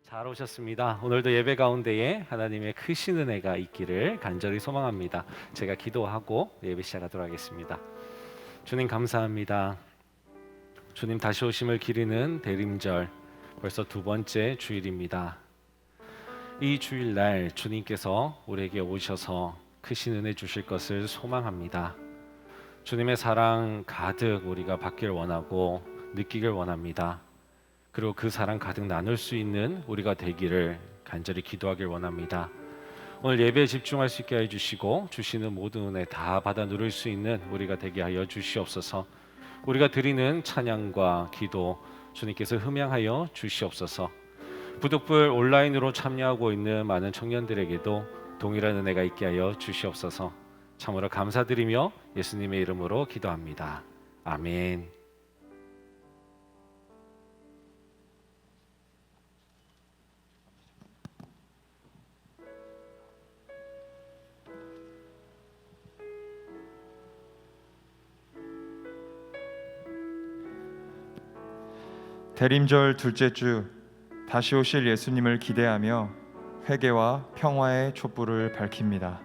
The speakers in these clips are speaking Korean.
잘 오셨습니다. 오늘도 예배 가운데에 하나님의 크신 은혜가 있기를 간절히 소망합니다. 제가 기도하고 예배 시작하도록 하겠습니다. 주님 감사합니다. 주님 다시 오심을 기리는 대림절 벌써 두 번째 주일입니다. 이 주일날 주님께서 우리에게 오셔서 크신 은혜 주실 것을 소망합니다. 주님의 사랑 가득 우리가 받길 원하고 느끼길 원합니다. 그리고 그 사랑 가득 나눌 수 있는 우리가 되기를 간절히 기도하길 원합니다. 오늘 예배에 집중할 수 있게 해주시고 주시는 모든 은혜 다 받아 누릴 수 있는 우리가 되게 하여 주시옵소서. 우리가 드리는 찬양과 기도 주님께서 흠양하여 주시옵소서. 부득불 온라인으로 참여하고 있는 많은 청년들에게도 동일한 은혜가 있게 하여 주시옵소서. 참으로 감사드리며 예수님의 이름으로 기도합니다. 아멘. 대림절 둘째 주 다시 오실 예수님을 기대하며 회개와 평화의 촛불을 밝힙니다.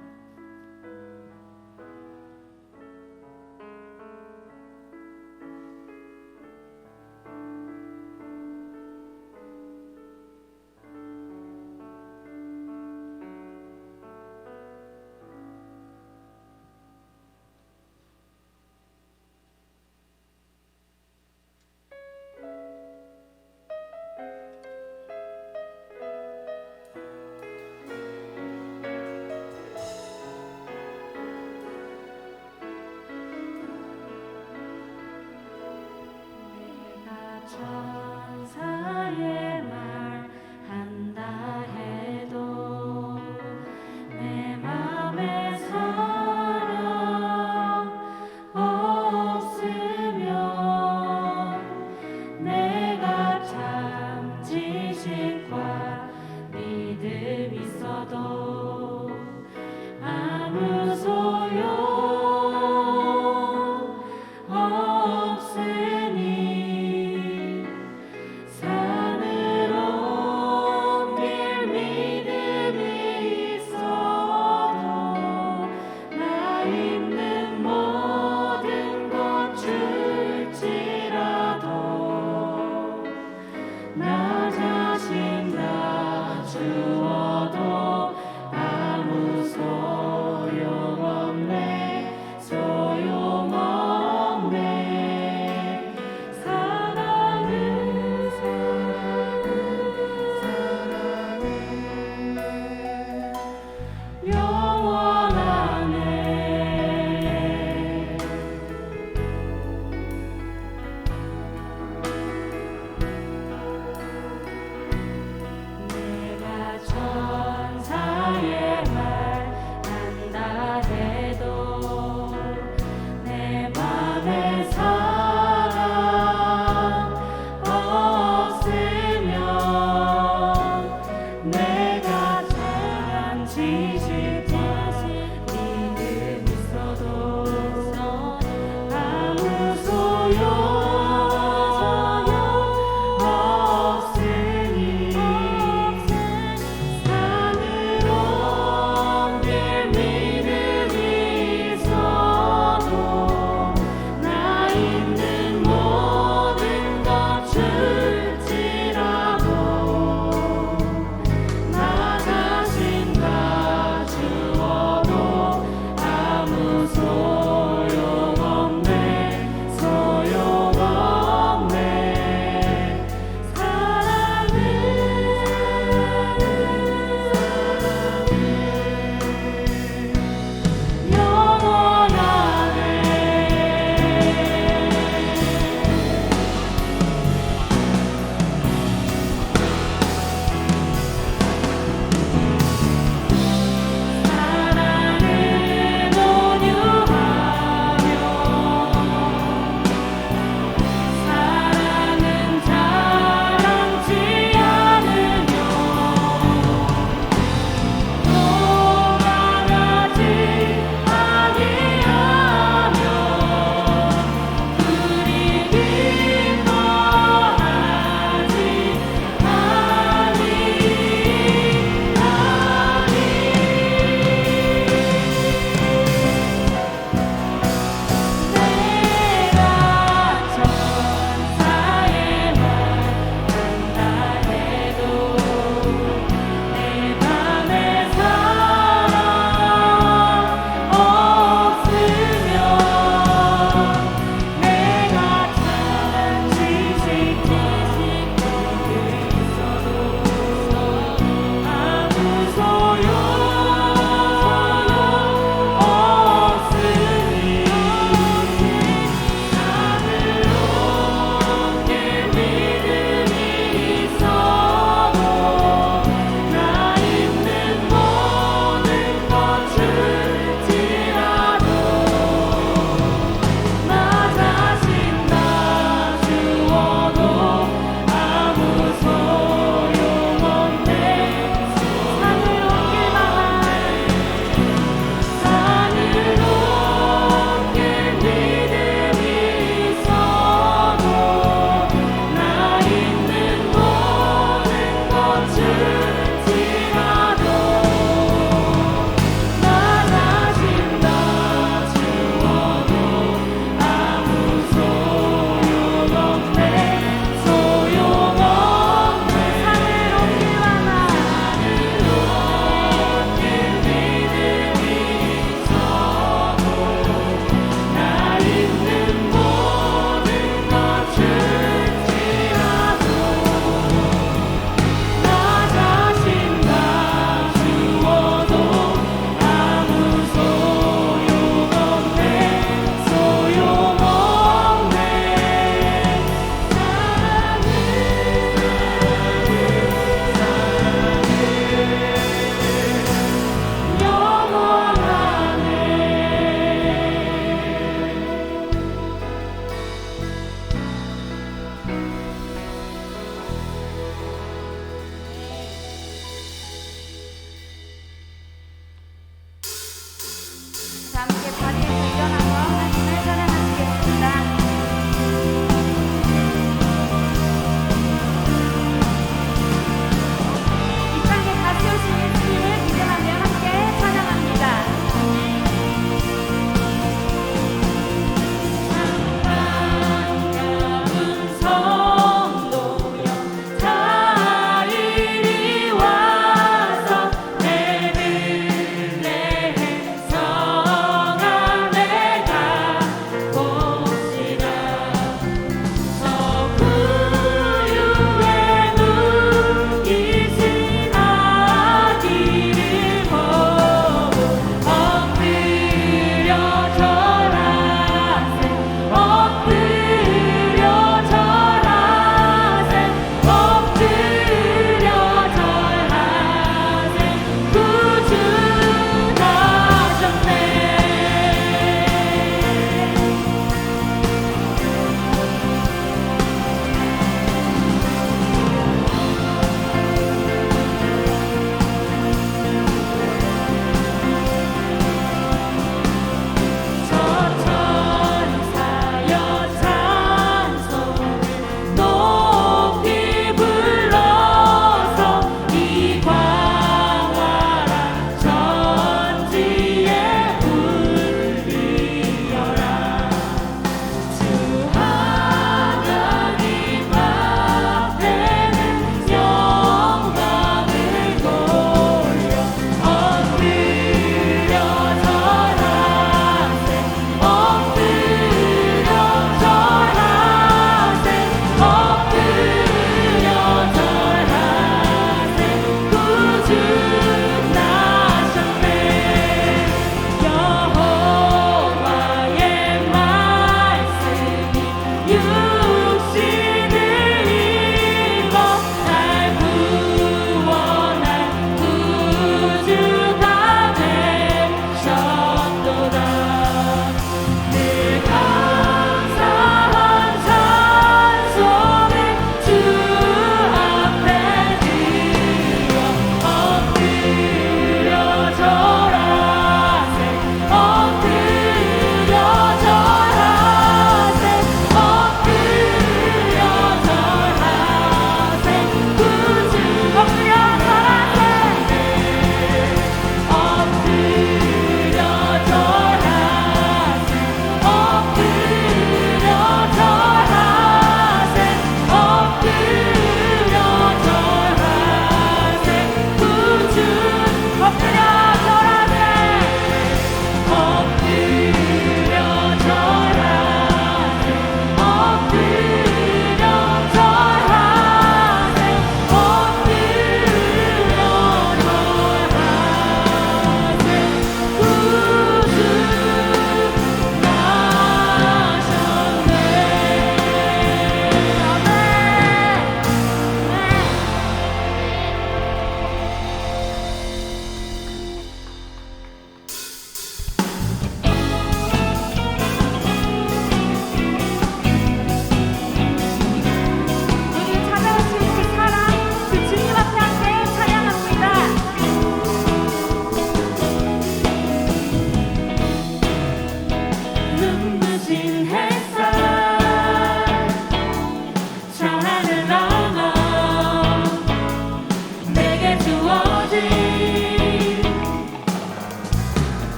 나가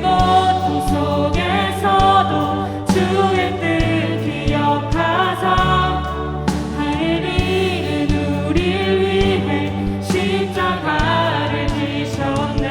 고통 속에서도 주의 뜻 기억하사 하나님은 우리를 위해 십자가를 지셨네.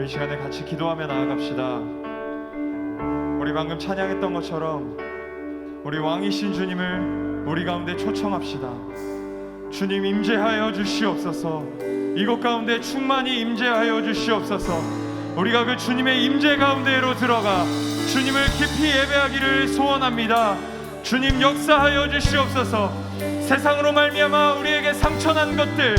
우리 이 시간에 같이 기도하며 나아갑시다. 우리 방금 찬양했던 것처럼 우리 왕이신 주님을 우리 가운데 초청합시다. 주님 임재하여 주시옵소서. 이곳 가운데 충만히 임재하여 주시옵소서. 우리가 그 주님의 임재 가운데로 들어가 주님을 깊이 예배하기를 소원합니다. 주님 역사하여 주시옵소서. 세상으로 말미암아 우리에게 상처난 것들,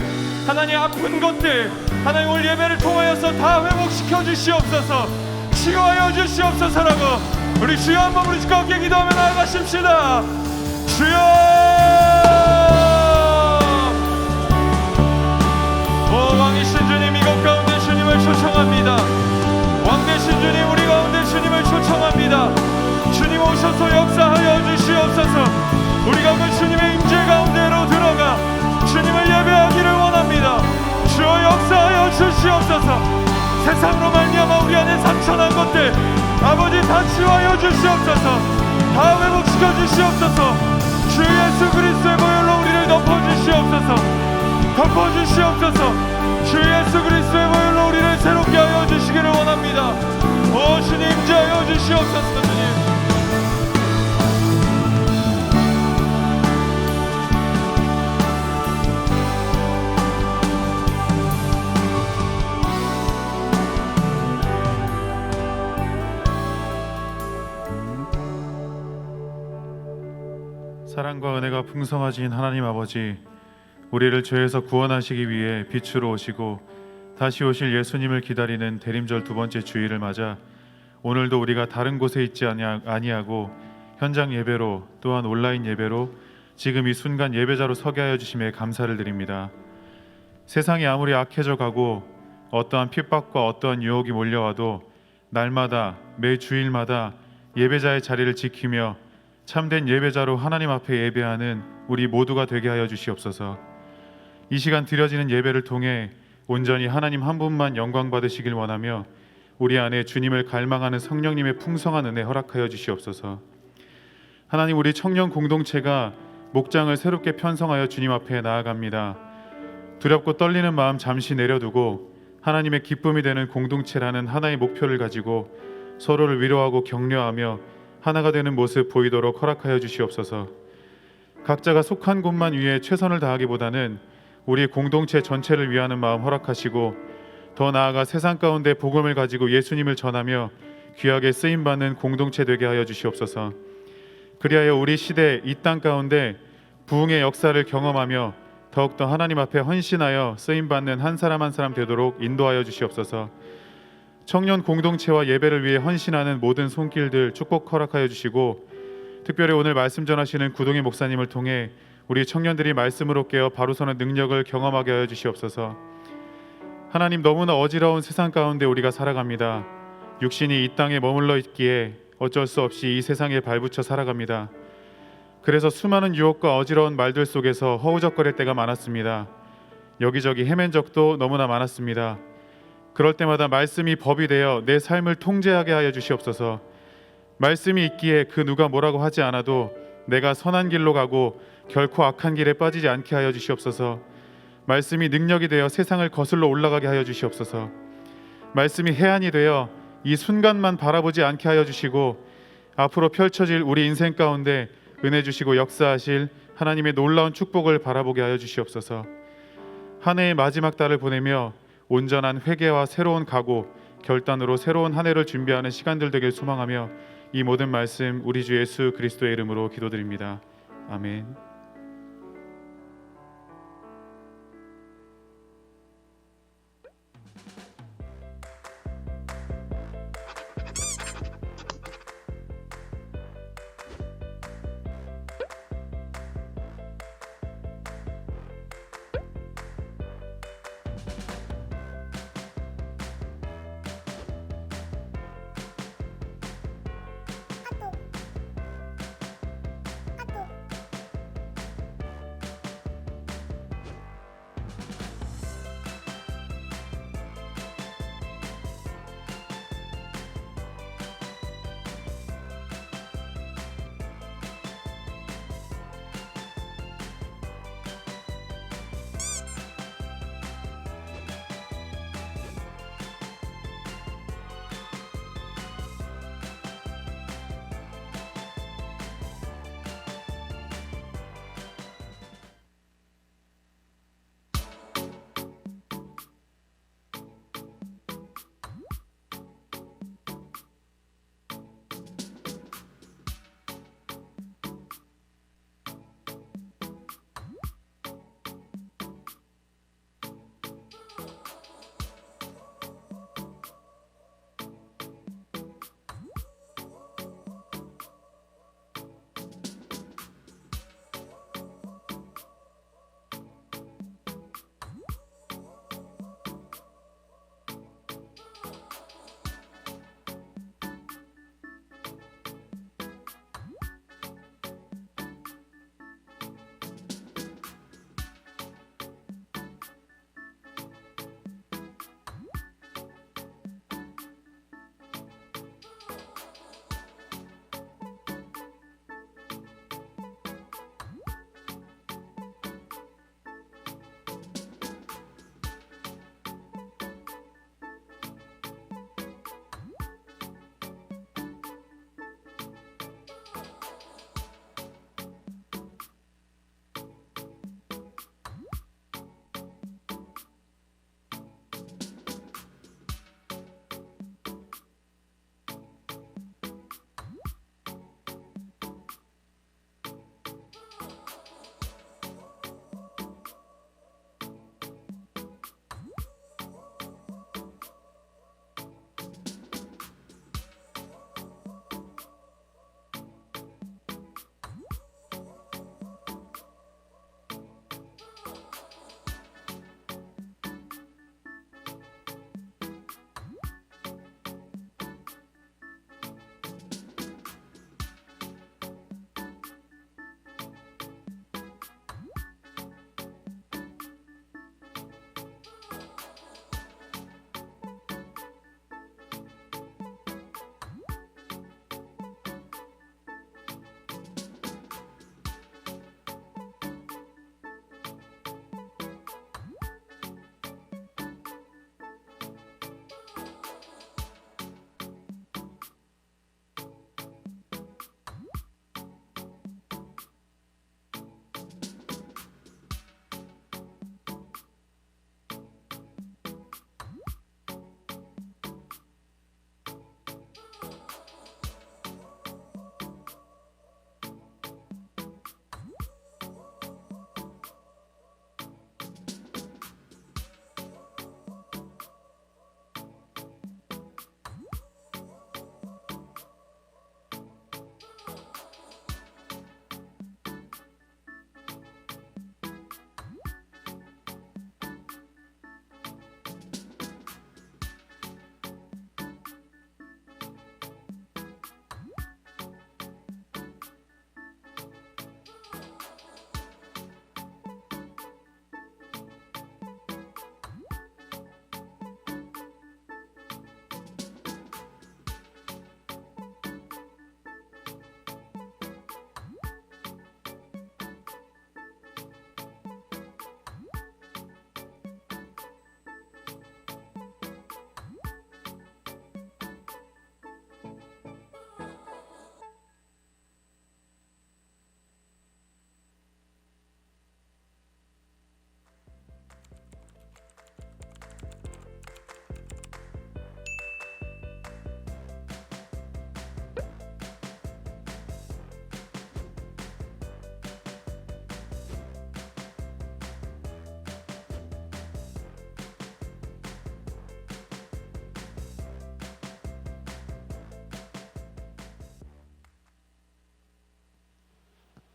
하나님 아픈 것들, 하나님 오늘 예배를 통하여서 다 회복시켜 주시옵소서. 치유하여 주시옵소서라고 우리 주여 한번 부르시고 함께 기도하며 나아가십시다. 주여, 오 왕이신 주님, 이곳 가운데 주님을 초청합니다. 왕 되신 주님, 우리 가운데 주님을 초청합니다. 주님 오셔서 역사하여 주시옵소서. 우리가 그 주님의 임재 가운데로 들어가 주님을 예배하기를 원합니다. 주여 역사하여 주시옵소서. 세상으로 말미암아 우리 안에 상처난 것들 아버지 다 치유하여 주시옵소서. 다 회복시켜 주시옵소서. 주 예수 그리스도의 보혈로 우리를 덮어주시옵소서. 덮어주시옵소서. 주 예수 그리스도의 보혈로 우리를 새롭게 하여 주시기를 원합니다. 오 주님 임재하여 주시옵소서. 주님 사랑과 은혜가 풍성하신 하나님 아버지, 우리를 죄에서 구원하시기 위해 빛으로 오시고 다시 오실 예수님을 기다리는 대림절 두 번째 주일을 맞아 오늘도 우리가 다른 곳에 있지 아니하고 현장 예배로 또한 온라인 예배로 지금 이 순간 예배자로 서게 하여 주심에 감사를 드립니다. 세상이 아무리 악해져 가고 어떠한 핍박과 어떠한 유혹이 몰려와도 날마다 매 주일마다 예배자의 자리를 지키며 참된 예배자로 하나님 앞에 예배하는 우리 모두가 되게 하여 주시옵소서. 이 시간 드려지는 예배를 통해 온전히 하나님 한 분만 영광 받으시길 원하며 우리 안에 주님을 갈망하는 성령님의 풍성한 은혜 허락하여 주시옵소서. 하나님, 우리 청년 공동체가 목장을 새롭게 편성하여 주님 앞에 나아갑니다. 두렵고 떨리는 마음 잠시 내려두고 하나님의 기쁨이 되는 공동체라는 하나의 목표를 가지고 서로를 위로하고 격려하며 하나가 되는 모습 보이도록 허락하여 주시옵소서. 각자가 속한 곳만 위해 최선을 다하기보다는 우리 공동체 전체를 위하는 마음 허락하시고 더 나아가 세상 가운데 복음을 가지고 예수님을 전하며 귀하게 쓰임받는 공동체 되게 하여 주시옵소서. 그리하여 우리 시대 이 땅 가운데 부흥의 역사를 경험하며 더욱더 하나님 앞에 헌신하여 쓰임받는 한 사람 한 사람 되도록 인도하여 주시옵소서. 청년 공동체와 예배를 위해 헌신하는 모든 손길들 축복 허락하여 주시고 특별히 오늘 말씀 전하시는 구동희 목사님을 통해 우리 청년들이 말씀으로 깨어 바로 서는 능력을 경험하게 하여 주시옵소서. 하나님, 너무나 어지러운 세상 가운데 우리가 살아갑니다. 육신이 이 땅에 머물러 있기에 어쩔 수 없이 이 세상에 발붙여 살아갑니다. 그래서 수많은 유혹과 어지러운 말들 속에서 허우적거릴 때가 많았습니다. 여기저기 헤맨 적도 너무나 많았습니다. 그럴 때마다 말씀이 법이 되어 내 삶을 통제하게 하여 주시옵소서. 말씀이 있기에 그 누가 뭐라고 하지 않아도 내가 선한 길로 가고 결코 악한 길에 빠지지 않게 하여 주시옵소서. 말씀이 능력이 되어 세상을 거슬러 올라가게 하여 주시옵소서. 말씀이 해안이 되어 이 순간만 바라보지 않게 하여 주시고 앞으로 펼쳐질 우리 인생 가운데 은혜 주시고 역사하실 하나님의 놀라운 축복을 바라보게 하여 주시옵소서. 한 해의 마지막 달을 보내며 온전한 회개와 새로운 각오, 결단으로 새로운 한 해를 준비하는 시간들 되길 소망하며 이 모든 말씀 우리 주 예수 그리스도의 이름으로 기도드립니다. 아멘.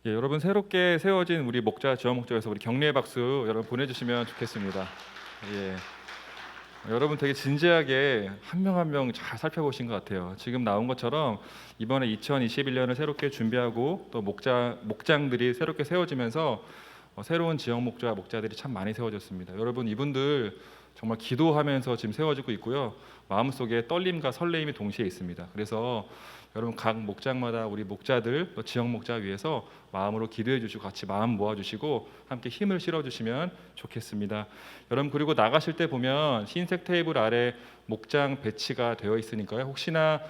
예, 여러분 새롭게 세워진 우리 목자 지원 목자에서 우리 격려의 박수 여러분 보내주시면 좋겠습니다. 예, 여러분 되게 진지하게 한 명 한 명 잘 살펴보신 것 같아요. 지금 나온 것처럼 이번에 2021년을 새롭게 준비하고 또 목장들이 새롭게 세워지면서 새로운 지역 목자들이 참 많이 세워졌습니다. 여러분 이분들 정말 기도하면서 지금 세워지고 있고요. 마음속에 떨림과 설레임이 동시에 있습니다. 그래서 여러분 각 목장마다 우리 목자들 또 지역 목자 위해서 마음으로 기도해 주시고 같이 마음 모아 주시고 함께 힘을 실어 주시면 좋겠습니다. 여러분 그리고 나가실 때 보면 흰색 테이블 아래 목장 배치가 되어 있으니까요. 혹시나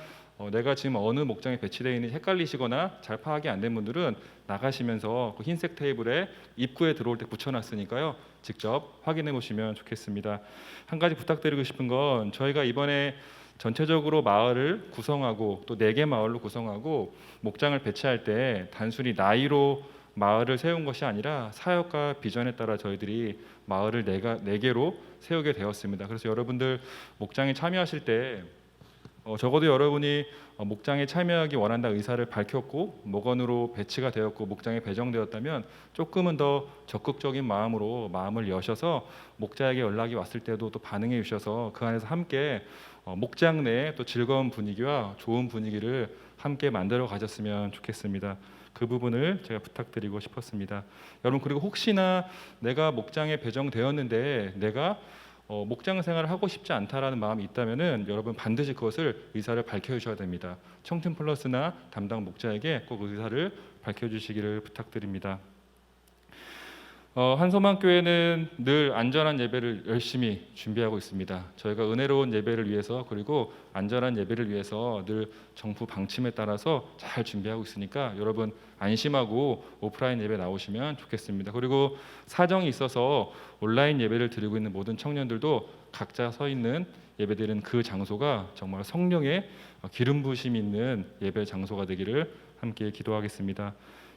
내가 지금 어느 목장에 배치되어 있는지 헷갈리시거나 잘 파악이 안 된 분들은 나가시면서 그 흰색 테이블에 입구에 들어올 때 붙여놨으니까요. 직접 확인해 보시면 좋겠습니다. 한 가지 부탁드리고 싶은 건 저희가 이번에 전체적으로 마을을 구성하고 또 4개 마을로 구성하고 목장을 배치할 때 단순히 나이로 마을을 세운 것이 아니라 사역과 비전에 따라 저희들이 마을을 4개로 세우게 되었습니다. 그래서 여러분들 목장에 참여하실 때 적어도 여러분이 목장에 참여하기 원한다 의사를 밝혔고 목원으로 배치가 되었고 목장에 배정되었다면 조금은 더 적극적인 마음으로 마음을 여셔서 목자에게 연락이 왔을 때도 또 반응해 주셔서 그 안에서 함께 목장 내에 또 즐거운 분위기와 좋은 분위기를 함께 만들어 가셨으면 좋겠습니다. 그 부분을 제가 부탁드리고 싶었습니다. 여러분 그리고 혹시나 내가 목장에 배정되었는데 내가 목장 생활을 하고 싶지 않다라는 마음이 있다면은 여러분 반드시 그것을 의사를 밝혀주셔야 됩니다. 청춘 플러스나 담당 목자에게 꼭 의사를 밝혀주시기를 부탁드립니다. 한소망교회는 늘 안전한 예배를 열심히 준비하고 있습니다. 저희가 은혜로운 예배를 위해서 그리고 안전한 예배를 위해서 늘 정부 방침에 따라서 잘 준비하고 있으니까 여러분 안심하고 오프라인 예배 나오시면 좋겠습니다. 그리고 사정이 있어서 온라인 예배를 드리고 있는 모든 청년들도 각자 서 있는 예배드리는 그 장소가 정말 성령의 기름 부으심 있는 예배 장소가 되기를 함께 기도하겠습니다.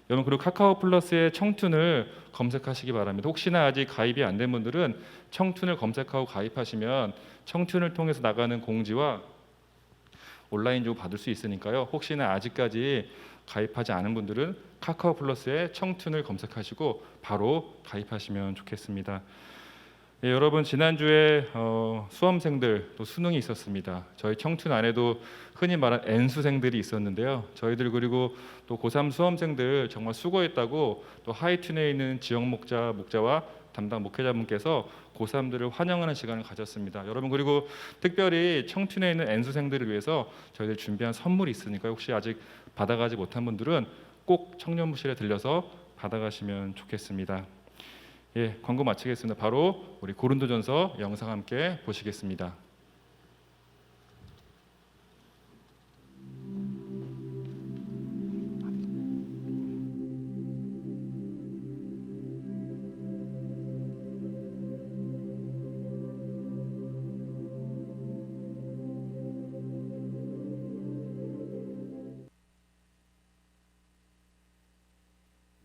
여러분 그리고 카카오 플러스의 청춘을 검색하시기 바랍니다. 혹시나 아직 가입이 안 된 분들은 청춘을 검색하고 가입하시면 청춘을 통해서 나가는 공지와 온라인으로 받을 수 있으니까요. 혹시나 아직까지 가입하지 않은 분들은 카카오 플러스의 청춘을 검색하시고 바로 가입하시면 좋겠습니다. 예, 여러분 지난주에 수험생들 또 수능이 있었습니다. 저희 청춘 안에도 흔히 말하는 N수생들이 있었는데요. 저희들 그리고 또 고3 수험생들 정말 수고했다고 또 하이튠에 있는 지역 목자와 담당 목회자분께서 고3들을 환영하는 시간을 가졌습니다. 여러분 그리고 특별히 청춘에 있는 N수생들을 위해서 저희들 준비한 선물이 있으니까 혹시 아직 받아가지 못한 분들은 꼭 청년부실에 들려서 받아가시면 좋겠습니다. 예, 광고 마치겠습니다. 바로 우리 고린도전서 영상 함께 보시겠습니다.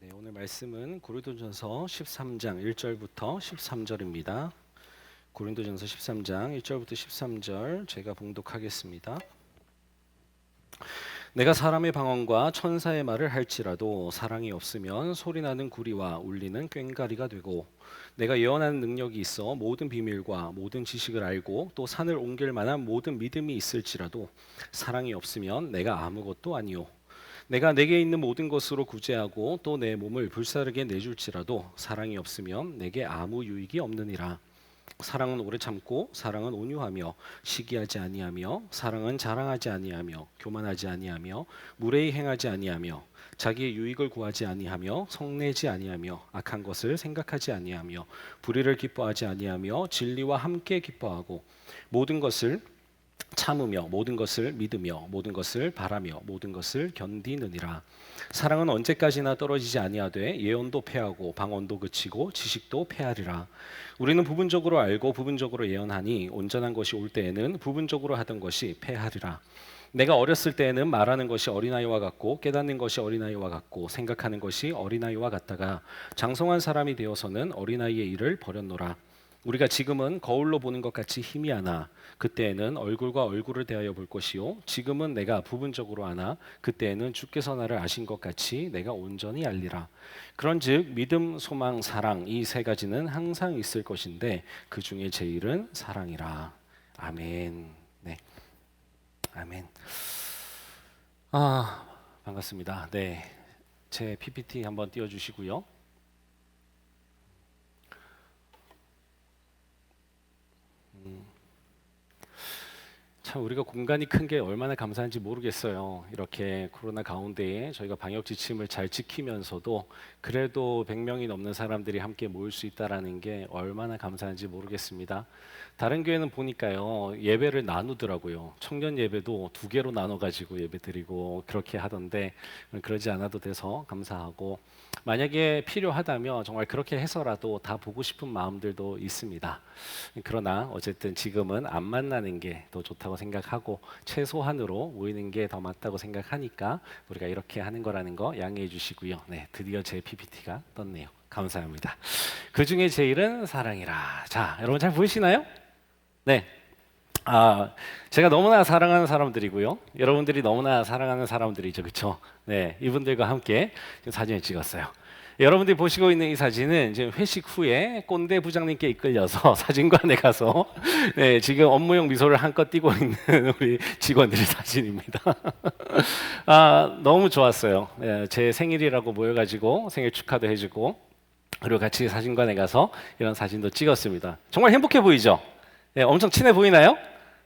네, 오늘 말씀은 고린도전서 13장 1절부터 13절입니다. 고린도전서 13장 1절부터 13절 제가 봉독하겠습니다. 내가 사람의 방언과 천사의 말을 할지라도 사랑이 없으면 소리나는 구리와 울리는 꽹과리가 되고 내가 예언하는 능력이 있어 모든 비밀과 모든 지식을 알고 또 산을 옮길 만한 모든 믿음이 있을지라도 사랑이 없으면 내가 아무것도 아니요 내가 내게 있는 모든 것으로 구제하고 또 내 몸을 불사르게 내줄지라도 사랑이 없으면 내게 아무 유익이 없느니라. 사랑은 오래 참고 사랑은 온유하며 시기하지 아니하며 사랑은 자랑하지 아니하며 교만하지 아니하며 무례히 행하지 아니하며 자기의 유익을 구하지 아니하며 성내지 아니하며 악한 것을 생각하지 아니하며 불의를 기뻐하지 아니하며 진리와 함께 기뻐하고 모든 것을 참으며 모든 것을 믿으며 모든 것을 바라며 모든 것을 견디느니라. 사랑은 언제까지나 떨어지지 아니하되 예언도 패하고 방언도 그치고 지식도 패하리라. 우리는 부분적으로 알고 부분적으로 예언하니 온전한 것이 올 때에는 부분적으로 하던 것이 패하리라. 내가 어렸을 때에는 말하는 것이 어린아이와 같고 깨닫는 것이 어린아이와 같고 생각하는 것이 어린아이와 같다가 장성한 사람이 되어서는 어린아이의 일을 버렸노라. 우리가 지금은 거울로 보는 것 같이 힘이 하나 그때에는 얼굴과 얼굴을 대하여 볼 것이요 지금은 내가 부분적으로 아나 그때에는 주께서 나를 아신 것 같이 내가 온전히 알리라. 그런즉 믿음, 소망, 사랑 이 세 가지는 항상 있을 것인데 그 중에 제일은 사랑이라. 아멘. 네, 아멘. 반갑습니다. 네, 제 PPT 한번 띄워주시고요. 참 우리가 공간이 큰 게 얼마나 감사한지 모르겠어요. 이렇게 코로나 가운데에 저희가 방역 지침을 잘 지키면서도 그래도 100명이 넘는 사람들이 함께 모일 수 있다라는 게 얼마나 감사한지 모르겠습니다. 다른 교회는 보니까요 예배를 나누더라고요. 청년 예배도 2개로 나눠 가지고 예배 드리고 그렇게 하던데 그러지 않아도 돼서 감사하고 만약에 필요하다면 정말 그렇게 해서라도 다 보고 싶은 마음들도 있습니다. 그러나 어쨌든 지금은 안 만나는 게 더 좋다고 생각하고 최소한으로 모이는 게 더 맞다고 생각하니까 우리가 이렇게 하는 거라는 거 양해해 주시고요. 네, 드디어 제 PPT가 떴네요. 감사합니다. 그 중에 제일은 사랑이라. 자, 여러분 잘 보이시나요? 네. 제가 너무나 사랑하는 사람들이고요. 여러분들이 너무나 사랑하는 사람들이죠, 그렇죠? 네, 이분들과 함께 지금 사진을 찍었어요. 여러분들이 보시고 있는 이 사진은 지금 회식 후에 꼰대 부장님께 이끌려서 사진관에 가서 네, 지금 업무용 미소를 한껏 띠고 있는 우리 직원들의 사진입니다. 너무 좋았어요. 네, 제 생일이라고 모여가지고 생일 축하도 해주고 그리고 같이 사진관에 가서 이런 사진도 찍었습니다. 정말 행복해 보이죠? 네, 엄청 친해 보이나요?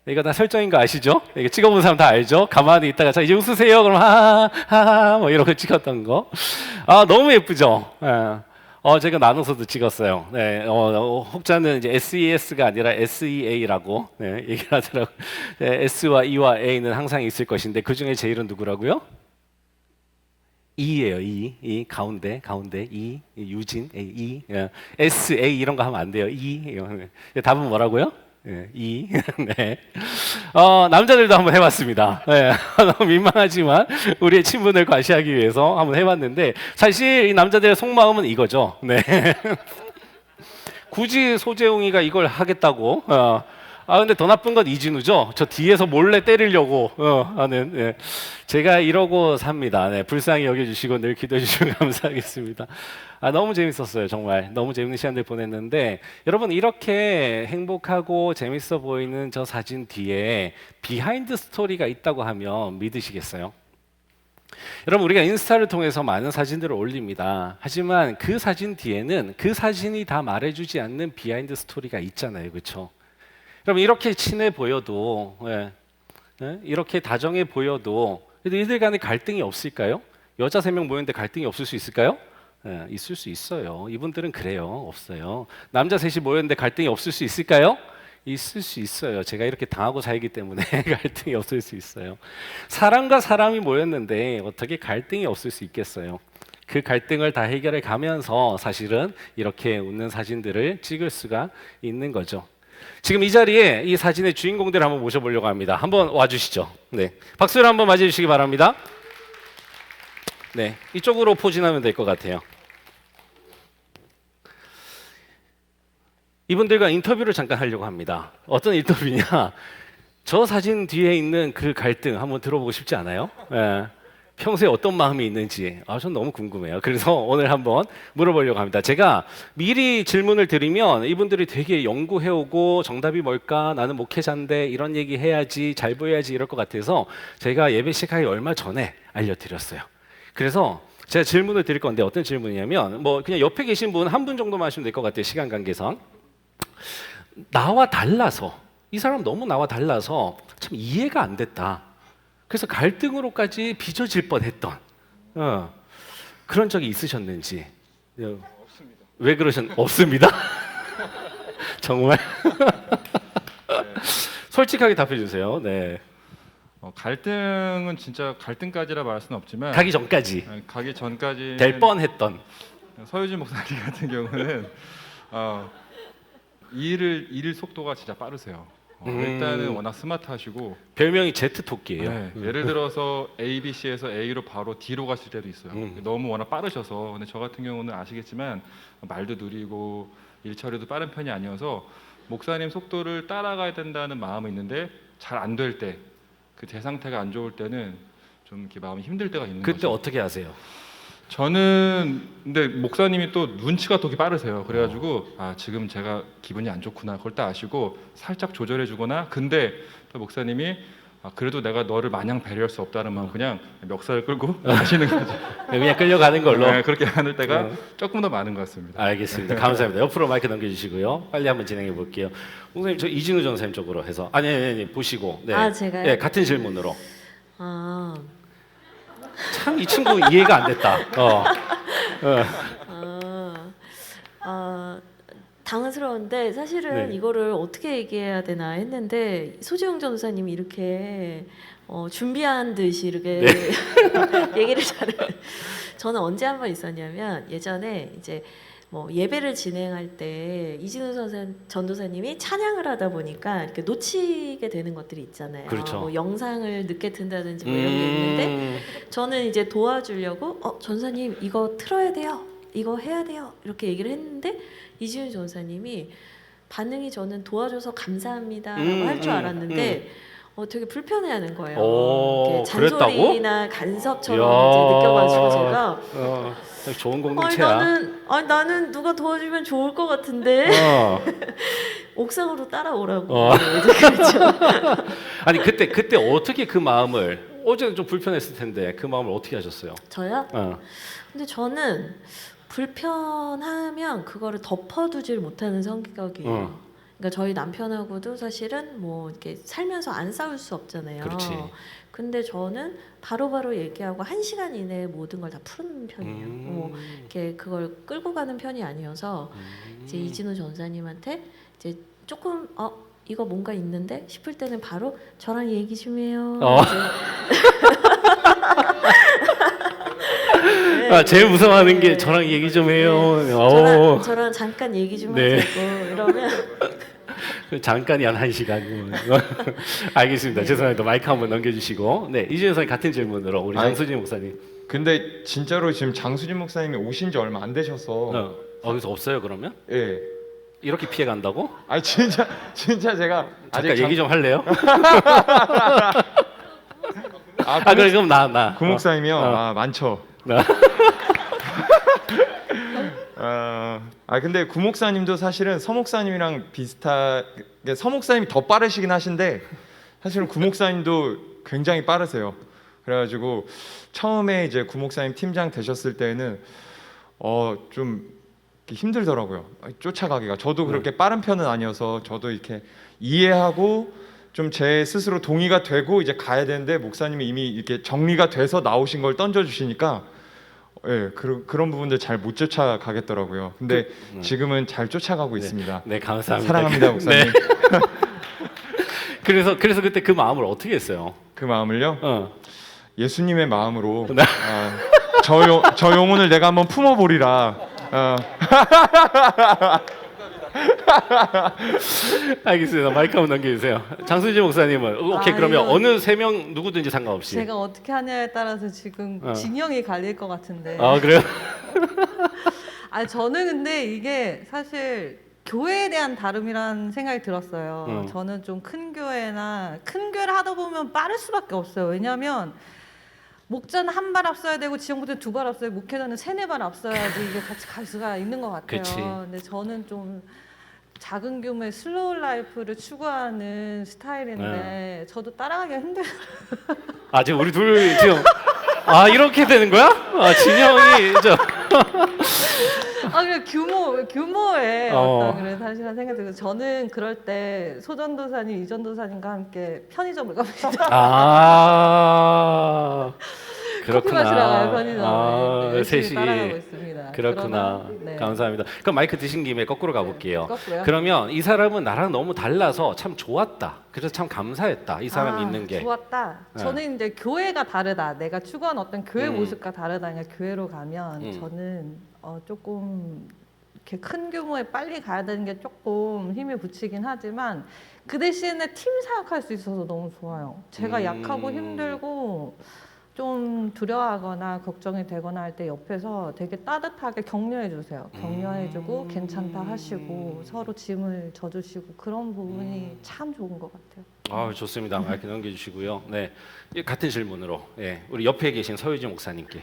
이거 다 설정인 거 아시죠? 이거 찍어본 사람 다 알죠? 가만히 있다가 자 이제 웃으세요. 그럼 하하하 뭐 이런 거 찍었던 거. 너무 예쁘죠? 제가 나눠서도 찍었어요. 네, 혹자는 이제 SES가 아니라 SEA라고 네, 얘기를 하더라고요. 네, S와 E와 A는 항상 있을 것인데 그 중에 제일은 누구라고요? E예요. E 가운데 E 유진 E SA 이런 거 하면 안 돼요. E 답은 뭐라고요? 네, E 네. 남자들도 한번 해봤습니다. 네, 너무 민망하지만 우리의 친분을 과시하기 위해서 한번 해봤는데 사실 이 남자들의 속마음은 이거죠. 네. 굳이 소재웅이가 이걸 하겠다고? 근데 더 나쁜 건 이진우죠. 저 뒤에서 몰래 때리려고 하는. 네. 제가 이러고 삽니다. 네, 불쌍히 여겨주시고 늘 기도해 주시면 감사하겠습니다. 너무 재밌었어요. 정말 너무 재밌는 시간들 보냈는데 여러분 이렇게 행복하고 재밌어 보이는 저 사진 뒤에 비하인드 스토리가 있다고 하면 믿으시겠어요? 여러분 우리가 인스타를 통해서 많은 사진들을 올립니다. 하지만 그 사진 뒤에는 그 사진이 다 말해주지 않는 비하인드 스토리가 있잖아요. 그렇죠? 여러분 이렇게 친해 보여도 이렇게 다정해 보여도 이들 간에 갈등이 없을까요? 여자 3명 모였는데 갈등이 없을 수 있을까요? 있을 수 있어요. 이분들은 그래요. 없어요. 남자 3이 모였는데 갈등이 없을 수 있을까요? 있을 수 있어요. 제가 이렇게 당하고 살기 때문에 갈등이 없을 수 있어요. 사람과 사람이 모였는데 어떻게 갈등이 없을 수 있겠어요? 그 갈등을 다 해결해 가면서 사실은 이렇게 웃는 사진들을 찍을 수가 있는 거죠. 지금 이 자리에 이 사진의 주인공들을 한번 모셔보려고 합니다. 한번 와주시죠. 네, 박수를 한번 맞이해 주시기 바랍니다. 네, 이쪽으로 포진하면 될 것 같아요. 이분들과 인터뷰를 잠깐 하려고 합니다. 어떤 인터뷰냐? 저 사진 뒤에 있는 그 갈등 한번 들어보고 싶지 않아요? 네. 평소에 어떤 마음이 있는지 전 너무 궁금해요. 그래서 오늘 한번 물어보려고 합니다. 제가 미리 질문을 드리면 이분들이 되게 연구해오고 정답이 뭘까? 나는 목회자인데 이런 얘기 해야지 잘 보여야지 이럴 것 같아서 제가 예배 시작하기 얼마 전에 알려드렸어요. 그래서 제가 질문을 드릴 건데 어떤 질문이냐면 뭐 그냥 옆에 계신 분 한 분 정도만 하시면 될 것 같아요. 시간 관계상. 나와 달라서 이 사람 너무 나와 달라서 참 이해가 안 됐다. 그래서 갈등으로까지 빚어질 뻔했던 그런 적이 있으셨는지. 없습니다. 왜 없습니다. 정말 솔직하게 답해 주세요. 네. 갈등은 진짜 갈등까지라 말할 수는 없지만 가기 전까지 가기 전까지 될 뻔했던. 서유진 목사님 같은 경우는 일을 속도가 진짜 빠르세요. 일단은 워낙 스마트하시고 별명이 제트 토끼예요. 네, 예를 들어서 A, B, C에서 A로 바로 D로 가실 때도 있어요. 너무 워낙 빠르셔서. 근데 저 같은 경우는 아시겠지만 말도 느리고 일 처리도 빠른 편이 아니어서 목사님 속도를 따라가야 된다는 마음은 있는데 잘 안 될 때, 그 제 상태가 안 좋을 때는 좀 이렇게 마음이 힘들 때가 있는 그때 거죠. 어떻게 하세요? 저는 근데 목사님이 또 눈치가 되게 빠르세요. 그래가지고 아 지금 제가 기분이 안 좋구나 그걸 딱 아시고 살짝 조절해주거나. 근데 또 목사님이 아, 그래도 내가 너를 마냥 배려할 수 없다는 마음 그냥 멱살을 끌고 가시는 거죠. 그냥 끌려가는 걸로. 네, 그렇게 하는 때가 조금 더 많은 것 같습니다. 알겠습니다. 감사합니다. 옆으로 마이크 넘겨주시고요. 빨리 한번 진행해 볼게요. 목사님 저 이진우 전사님 쪽으로 해서 아니 보시고. 네. 아, 제가요? 네, 같은 질문으로. 아, 참 이 친구 이해가 안 됐다. 당황스러운데 사실은 네. 이거를 어떻게 얘기해야 되나 했는데 소지영 전도사님이 이렇게 준비한 듯이 이렇게 얘기를 잘해요. 저는 언제 한 번 있었냐면 예전에 이제 뭐 예배를 진행할 때 이진우 전도사님이 찬양을 하다 보니까 이렇게 놓치게 되는 것들이 있잖아요. 그렇죠. 뭐 영상을 늦게 튼다든지 뭐 이런 게 있는데 저는 이제 도와주려고 전사님 이거 틀어야 돼요. 이거 해야 돼요. 이렇게 얘기를 했는데 이지훈 전사님이 반응이 저는 도와줘서 감사합니다라고 할 줄 알았는데 되게 불편해하는 거예요. 오, 이렇게 잔소리나 간섭처럼 이제 느껴가지고 제가 좋은 공동체야. 나는 누가 도와주면 좋을 것 같은데 옥상으로 따라오라고 이제 그렇죠. 아니 그때 어떻게 그 마음을 어제는 좀 불편했을 텐데 그 마음을 어떻게 하셨어요? 저요? 근데 저는 불편하면 그거를 덮어두질 못하는 성격이에요. 그러니까 저희 남편하고도 사실은 뭐 이렇게 살면서 안 싸울 수 없잖아요. 그렇지. 근데 저는 바로바로 얘기하고 1시간 이내에 모든 걸 다 푸는 편이에요. 뭐 이렇게 그걸 끌고 가는 편이 아니어서 이제 이진우 전사님한테 이제 조금 이거 뭔가 있는데 싶을 때는 바로 저랑 얘기 좀 해요. 제일 무서워하는 게 저랑 얘기 좀 해요. 저랑 잠깐 얘기 좀 네. 하자고 이러면 잠깐이 한 1시간. 알겠습니다. 죄송합니다. 마이크 한번 넘겨주시고. 네, 이준현 선생님 같은 질문으로 우리 장수진 목사님. 근데 진짜로 지금 장수진 목사님이 오신 지 얼마 안 되셔서 여기서 없어요 그러면? 예. 이렇게 피해 간다고? 아니 진짜 제가 잠깐 얘기 좀 할래요? 그 그래 그럼 나. 목사님이요. 많죠. 근데 구 목사님도 사실은 서 목사님이랑 비슷하게 서 목사님이 더 빠르시긴 하신데 사실은 구 목사님도 굉장히 빠르세요. 그래가지고 처음에 이제 구 목사님 팀장 되셨을 때는 좀 힘들더라고요. 쫓아가기가. 저도 그렇게 빠른 편은 아니어서 저도 이렇게 이해하고 좀 제 스스로 동의가 되고 이제 가야 되는데 목사님이 이미 이렇게 정리가 돼서 나오신 걸 던져주시니까 그런 부분들 잘 못 쫓아가겠더라고요. 근데 지금은 잘 쫓아가고 있습니다. 네, 감사합니다. 사랑합니다, 목사님. 네. 그래서 그때 그 마음을 어떻게 했어요? 그 마음을요? 예수님의 마음으로 네. 저 영혼을 내가 한번 품어보리라. 알겠습니다. 마이크 한번 넘겨주세요. 장수진 목사님은 오케이 그러면 이거 어느 3명 누구든지 상관없이. 제가 어떻게 하냐에 따라서 지금 진영이 갈릴 것 같은데. 그래요? 저는 근데 이게 사실 교회에 대한 다름이란 생각이 들었어요. 저는 좀 큰 교회를 하다 보면 빠를 수밖에 없어요. 왜냐하면 목자는 한 발 앞서야 되고 지형부터 2발 앞서야 목회자는 3-4발 앞서야지 이게 같이 갈 수가 있는 것 같아요. 그치. 근데 저는 좀 작은 규모의 슬로우 라이프를 추구하는 스타일인데 저도 따라가기가 힘들어요. 지금 우리 둘 지금 이렇게 되는 거야? 진영이 그래 규모에 어떤 그런 사실한 생각이 들고 저는 그럴 때 소전도사님, 이전도사님과 함께 편의점을 갑니다. 커피 마시러 가요 편의점에. 열심히 셋이. 따라가고 있습니다. 그렇구나. 네. 감사합니다. 그럼 마이크 드신 김에 거꾸로 가볼게요. 거꾸로요? 그러면 이 사람은 나랑 너무 달라서 참 좋았다. 그래서 참 감사했다. 이 사람이 있는 게. 좋았다. 네. 저는 이제 교회가 다르다. 내가 추구한 어떤 교회 음. 모습과 다르다. 그러니까 교회로 가면 저는 조금 이렇게 큰 규모에 빨리 가야 되는 게 조금 힘이 붙이긴 하지만 그 대신에 팀 사역할 수 있어서 너무 좋아요. 제가 약하고 힘들고 좀 두려워하거나 걱정이 되거나 할 때 옆에서 되게 따뜻하게 격려해 주세요. 격려해주고 괜찮다 하시고 서로 짐을 져주시고 그런 부분이 참 좋은 것 같아요. 아, 좋습니다. 이렇게 넘겨주시고요. 네, 같은 질문으로 우리 옆에 계신 서유진 목사님께.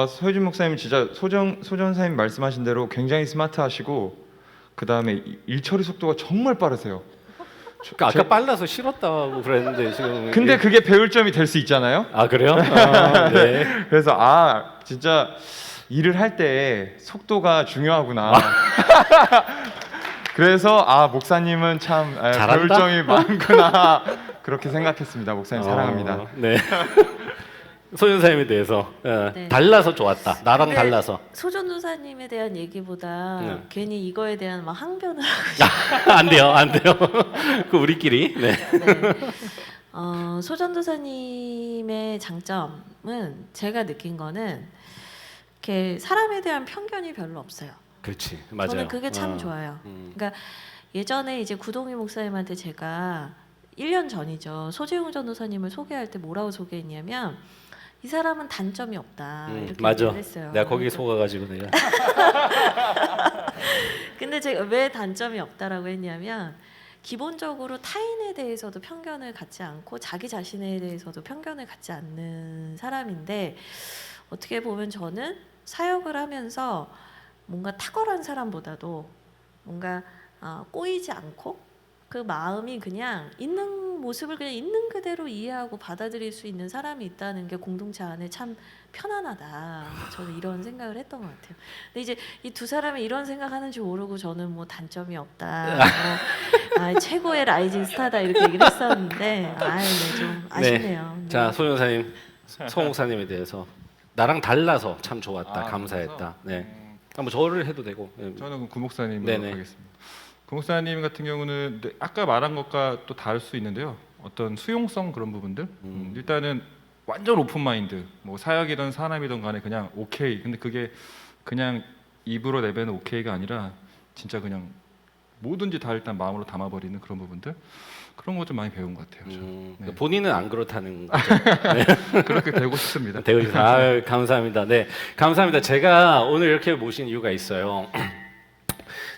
서유진 목사님 진짜 소전사님 말씀하신 대로 굉장히 스마트하시고 그 다음에 일 처리 속도가 정말 빠르세요. 그러니까 아까 빨라서 싫었다고 그랬는데 지금. 근데 그게 배울 점이 될 수 있잖아요. 아, 그래요? 아, 네. 그래서 진짜 일을 할 때 속도가 중요하구나. 그래서 목사님은 참 배울 잘한다? 점이 많구나 그렇게 생각했습니다. 목사님 사랑합니다. 네. 소연사님에 대해서 네. 달라서 좋았다. 나랑 근데 달라서. 소전도사님에 대한 얘기보다 네. 괜히 이거에 대한 막 항변을 하고 안 돼요, 안 돼요. 그 우리끼리. 네. 네. 소전도사님의 장점은 제가 느낀 거는 이렇게 사람에 대한 편견이 별로 없어요. 그렇지, 맞아요. 저는 그게 참 좋아요. 그러니까 예전에 이제 구동희 목사님한테 제가 1년 전이죠. 소재용 전도사님을 소개할 때 뭐라고 소개했냐면 이 사람은 단점이 없다 이렇게 맞아. 얘기를 했어요. 내가 거기에 그래서 속아가지고 내가. 근데 제가 왜 단점이 없다라고 했냐면 기본적으로 타인에 대해서도 편견을 갖지 않고 자기 자신에 대해서도 편견을 갖지 않는 사람인데 어떻게 보면 저는 사역을 하면서 뭔가 탁월한 사람보다도 뭔가 꼬이지 않고 그 마음이 그냥 있는 모습을 그냥 있는 그대로 이해하고 받아들일 수 있는 사람이 있다는 게 공동체 안에 참 편안하다. 저는 이런 생각을 했던 것 같아요. 근데 이제 이 두 사람이 이런 생각하는 줄 모르고 저는 뭐 단점이 없다, 최고의 라이징 스타다 이렇게 얘기를 했었는데, 네, 좀 아쉽네요. 네. 자, 소연사님, 소 목사님에 대해서 나랑 달라서 참 좋았다, 감사했다. 네. 한번 저를 해도 되고. 저는 구 목사님으로 네네. 하겠습니다. 구 목사님 같은 경우는 아까 말한 것과 또 다를 수 있는데요. 어떤 수용성 그런 부분들. 일단은 완전 오픈 마인드. 뭐 사역이든 사람이든 간에 그냥 오케이. 근데 그게 그냥 입으로 내뱉는 오케이가 아니라 진짜 그냥 뭐든지 다 일단 마음으로 담아버리는 그런 부분들. 그런 거 좀 많이 배운 것 같아요. 네. 본인은 안 그렇다는 거죠. 그렇게 되고 싶습니다. 되고 싶습니다. 감사합니다. 네, 감사합니다. 제가 오늘 이렇게 모신 이유가 있어요.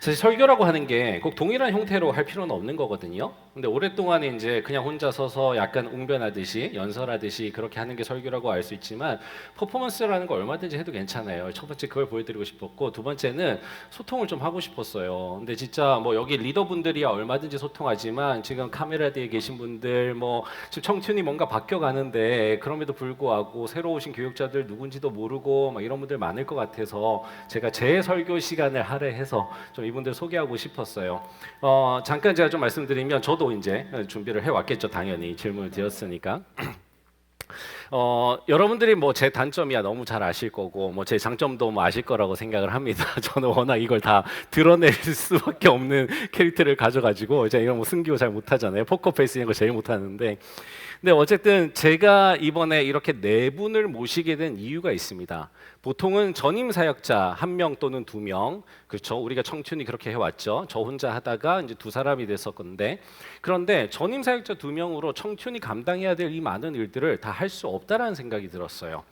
사실 설교라고 하는 게 꼭 동일한 형태로 할 필요는 없는 거거든요. 근데 오랫동안 이제 그냥 혼자 서서 약간 웅변하듯이 연설하듯이 그렇게 하는 게 설교라고 알 수 있지만 퍼포먼스라는 거 얼마든지 해도 괜찮아요. 첫 번째 그걸 보여드리고 싶었고 두 번째는 소통을 좀 하고 싶었어요. 근데 진짜 뭐 여기 리더분들이야 얼마든지 소통하지만 지금 카메라 뒤에 계신 분들 뭐 지금 청춘이 뭔가 바뀌어가는데 그럼에도 불구하고 새로 오신 교육자들 누군지도 모르고 막 이런 분들 많을 것 같아서 제가 제 설교 시간을 할애해서 좀 이분들 소개하고 싶었어요. 잠깐 제가 좀 말씀드리면 저도 이제 준비를 해왔겠죠. 당연히 질문을 드렸으니까. 여러분들이 뭐 제 단점이야 너무 잘 아실 거고 뭐 제 장점도 뭐 아실 거라고 생각을 합니다. 저는 워낙 이걸 다 드러낼 수밖에 없는 캐릭터를 가져가지고 제가 이런 뭐 승기호 잘 못하잖아요. 포커페이스 이런 거 제일 못하는데 근데 어쨌든 제가 이번에 이렇게 네 분을 모시게 된 이유가 있습니다. 보통은 전임 사역자 1명 또는 2명, 그렇죠? 우리가 청춘이 그렇게 해왔죠. 저 혼자 하다가 이제 2사람이 됐었건데, 그런데 전임 사역자 2명으로 청춘이 감당해야 될 이 많은 일들을 다 할 수 없다라는 생각이 들었어요.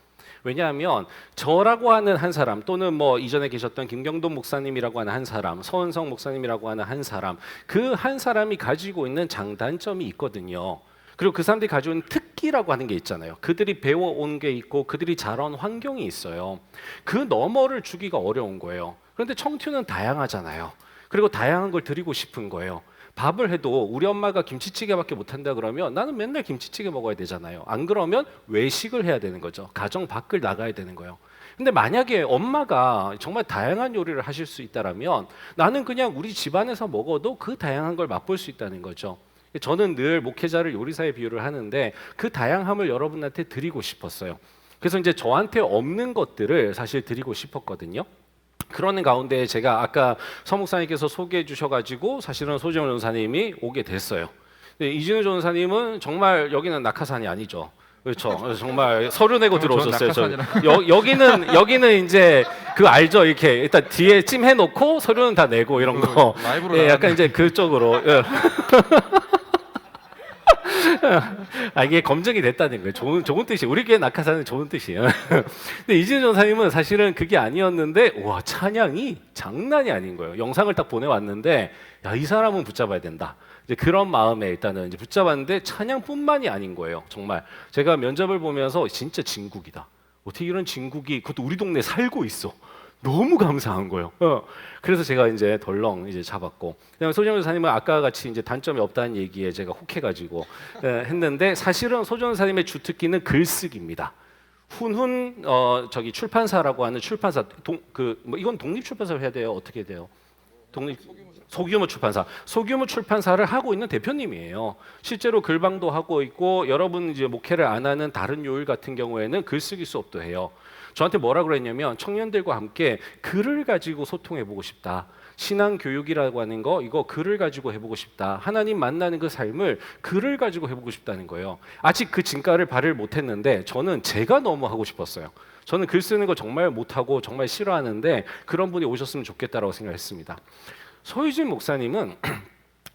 왜냐하면 저라고 하는 한 사람 또는 뭐 이전에 계셨던 김경돈 목사님이라고 하는 한 사람, 서은성 목사님이라고 하는 한 사람, 그 한 사람이 가지고 있는 장단점이 있거든요. 그리고 그 사람들이 가지고 있는 특기라고 하는 게 있잖아요. 그들이 배워온 게 있고 그들이 자란 환경이 있어요. 그 너머를 주기가 어려운 거예요. 그런데 청춘은 다양하잖아요. 그리고 다양한 걸 드리고 싶은 거예요. 밥을 해도 우리 엄마가 김치찌개밖에 못한다 그러면 나는 맨날 김치찌개 먹어야 되잖아요. 안 그러면 외식을 해야 되는 거죠. 가정 밖을 나가야 되는 거예요. 근데 만약에 엄마가 정말 다양한 요리를 하실 수 있다면 나는 그냥 우리 집안에서 먹어도 그 다양한 걸 맛볼 수 있다는 거죠. 저는 늘 목회자를 요리사에 비유를 하는데 그 다양함을 여러분한테 드리고 싶었어요. 그래서 이제 저한테 없는 것들을 사실 드리고 싶었거든요. 그러는 가운데 제가 아까 서 목사님께서 소개해 주셔가지고 사실은 소재영 전사님이 오게 됐어요. 근데 이진우 전사님은 정말 여기는 낙하산이 아니죠. 그렇죠. 정말 서류 내고 들어오셨어요. 여기는 이제 그거 알죠? 이렇게 일단 뒤에 찜 해놓고 서류는 다 내고 이런 거. 라이브로 예, 약간 이제 그쪽으로. 예. 아, 이게 검증이 됐다는 거예요. 좋은 뜻이. 우리 교회 낙하산은 좋은 뜻이에요. 근데 이진우 전사님은 사실은 그게 아니었는데, 와, 찬양이 장난이 아닌 거예요. 영상을 딱 보내왔는데, 야, 이 사람은 붙잡아야 된다. 이제 그런 마음에 일단은 이제 붙잡았는데 찬양뿐만이 아닌 거예요. 정말 제가 면접을 보면서 진짜 진국이다. 어떻게 이런 진국이 그것도 우리 동네에 살고 있어. 너무 감사한 거예요. 그래서 제가 이제 덜렁 이제 잡았고, 그다음에 소정 전사님은 아까 같이 이제 단점이 없다는 얘기에 제가 혹해가지고 했는데 사실은 소정 전사님의 주특기는 글쓰기입니다. 훈훈 저기 출판사라고 하는 출판사 뭐 이건 독립 출판사로 해야 돼요. 어떻게 돼요? 소규모 출판사를 하고 있는 대표님이에요. 실제로 글방도 하고 있고 여러분 이제 목회를 안 하는 다른 요일 같은 경우에는 글쓰기 수업도 해요. 저한테 뭐라 그랬냐면 청년들과 함께 글을 가지고 소통해 보고 싶다. 신앙 교육이라고 하는 거 이거 글을 가지고 해보고 싶다. 하나님 만나는 그 삶을 글을 가지고 해보고 싶다는 거예요. 아직 그 진가를 발휘를 못했는데 저는 제가 너무 하고 싶었어요. 저는 글 쓰는 거 정말 못하고 정말 싫어하는데 그런 분이 오셨으면 좋겠다라고 생각했습니다. 소유진 목사님은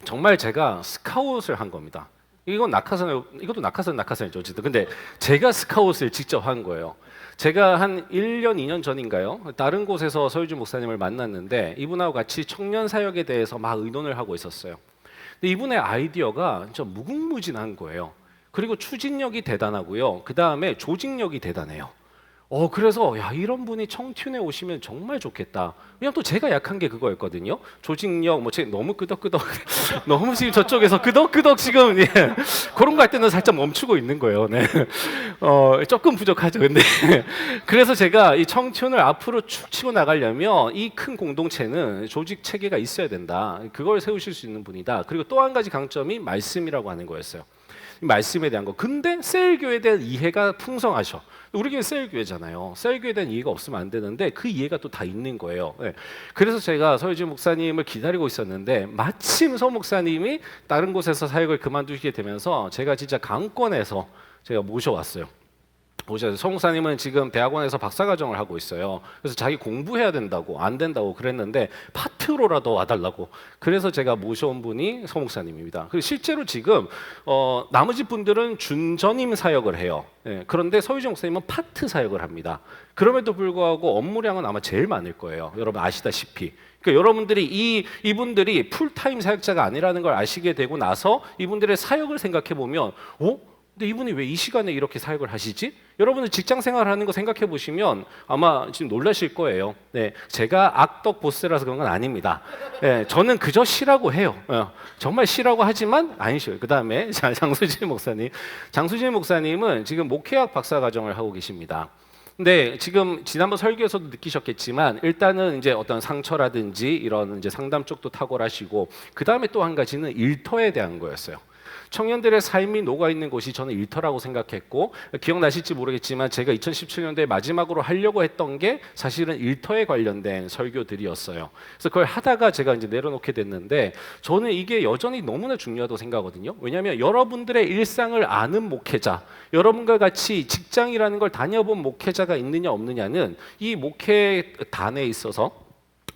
정말 제가 스카웃을 한 겁니다. 이것도 낙하산이죠. 어쨌든 근데 제가 스카웃을 직접 한 거예요. 제가 한 1년, 2년 전인가요? 다른 곳에서 서유진 목사님을 만났는데 이분하고 같이 청년 사역에 대해서 막 의논을 하고 있었어요. 근데 이분의 아이디어가 진짜 무궁무진한 거예요. 그리고 추진력이 대단하고요. 그 다음에 조직력이 대단해요. 그래서 야 이런 분이 청튠에 오시면 정말 좋겠다. 왜냐면 또 제가 약한 게 그거였거든요. 조직력 뭐 제가 너무 끄덕끄덕 너무 지금 저쪽에서 끄덕끄덕 지금 예. 그런 거 할 때는 살짝 멈추고 있는 거예요. 네. 조금 부족하죠. 근데 그래서 제가 이 청튠을 앞으로 쭉 치고 나가려면 이 큰 공동체는 조직 체계가 있어야 된다. 그걸 세우실 수 있는 분이다. 그리고 또 한 가지 강점이 말씀이라고 하는 거였어요. 말씀에 대한 거. 근데 셀교에 대한 이해가 풍성하셔. 우리 교회 셀교회잖아요. 셀교에 대한 이해가 없으면 안 되는데 그 이해가 또 다 있는 거예요. 네. 그래서 제가 서유진 목사님을 기다리고 있었는데 마침 서 목사님이 다른 곳에서 사역을 그만두시게 되면서 제가 진짜 강권해서 제가 모셔왔어요. 서 목사님은 지금 대학원에서 박사과정을 하고 있어요. 그래서 자기 공부해야 된다고 안 된다고 그랬는데 파트로라도 와달라고. 그래서 제가 모셔온 분이 서 목사님입니다. 그리고 실제로 지금 나머지 분들은 준전임 사역을 해요. 예, 그런데 서유진 목사님은 파트 사역을 합니다. 그럼에도 불구하고 업무량은 아마 제일 많을 거예요. 여러분 아시다시피. 그러니까 여러분들이 이분들이 풀타임 사역자가 아니라는 걸 아시게 되고 나서 이분들의 사역을 생각해 보면 근데 이분이 왜 이 시간에 이렇게 사역을 하시지? 여러분들 직장 생활하는 거 생각해 보시면 아마 지금 놀라실 거예요. 네, 제가 악덕 보스라서 그런 건 아닙니다. 네, 저는 그저 쉬라고 해요. 정말 쉬라고 하지만 안 쉬어요. 그 다음에 장수진 목사님은 지금 목회학 박사과정을 하고 계십니다. 근데 지금 지난번 설교에서도 느끼셨겠지만 일단은 이제 어떤 상처라든지 이런 이제 상담 쪽도 탁월하시고 그 다음에 또 한 가지는 일터에 대한 거였어요. 청년들의 삶이 녹아있는 곳이 저는 일터라고 생각했고 기억나실지 모르겠지만 제가 2017년도에 마지막으로 하려고 했던 게 사실은 일터에 관련된 설교들이었어요. 그래서 그걸 하다가 제가 이제 내려놓게 됐는데 저는 이게 여전히 너무나 중요하다고 생각하거든요. 왜냐하면 여러분들의 일상을 아는 목회자, 여러분과 같이 직장이라는 걸 다녀본 목회자가 있느냐 없느냐는 이 목회단에 있어서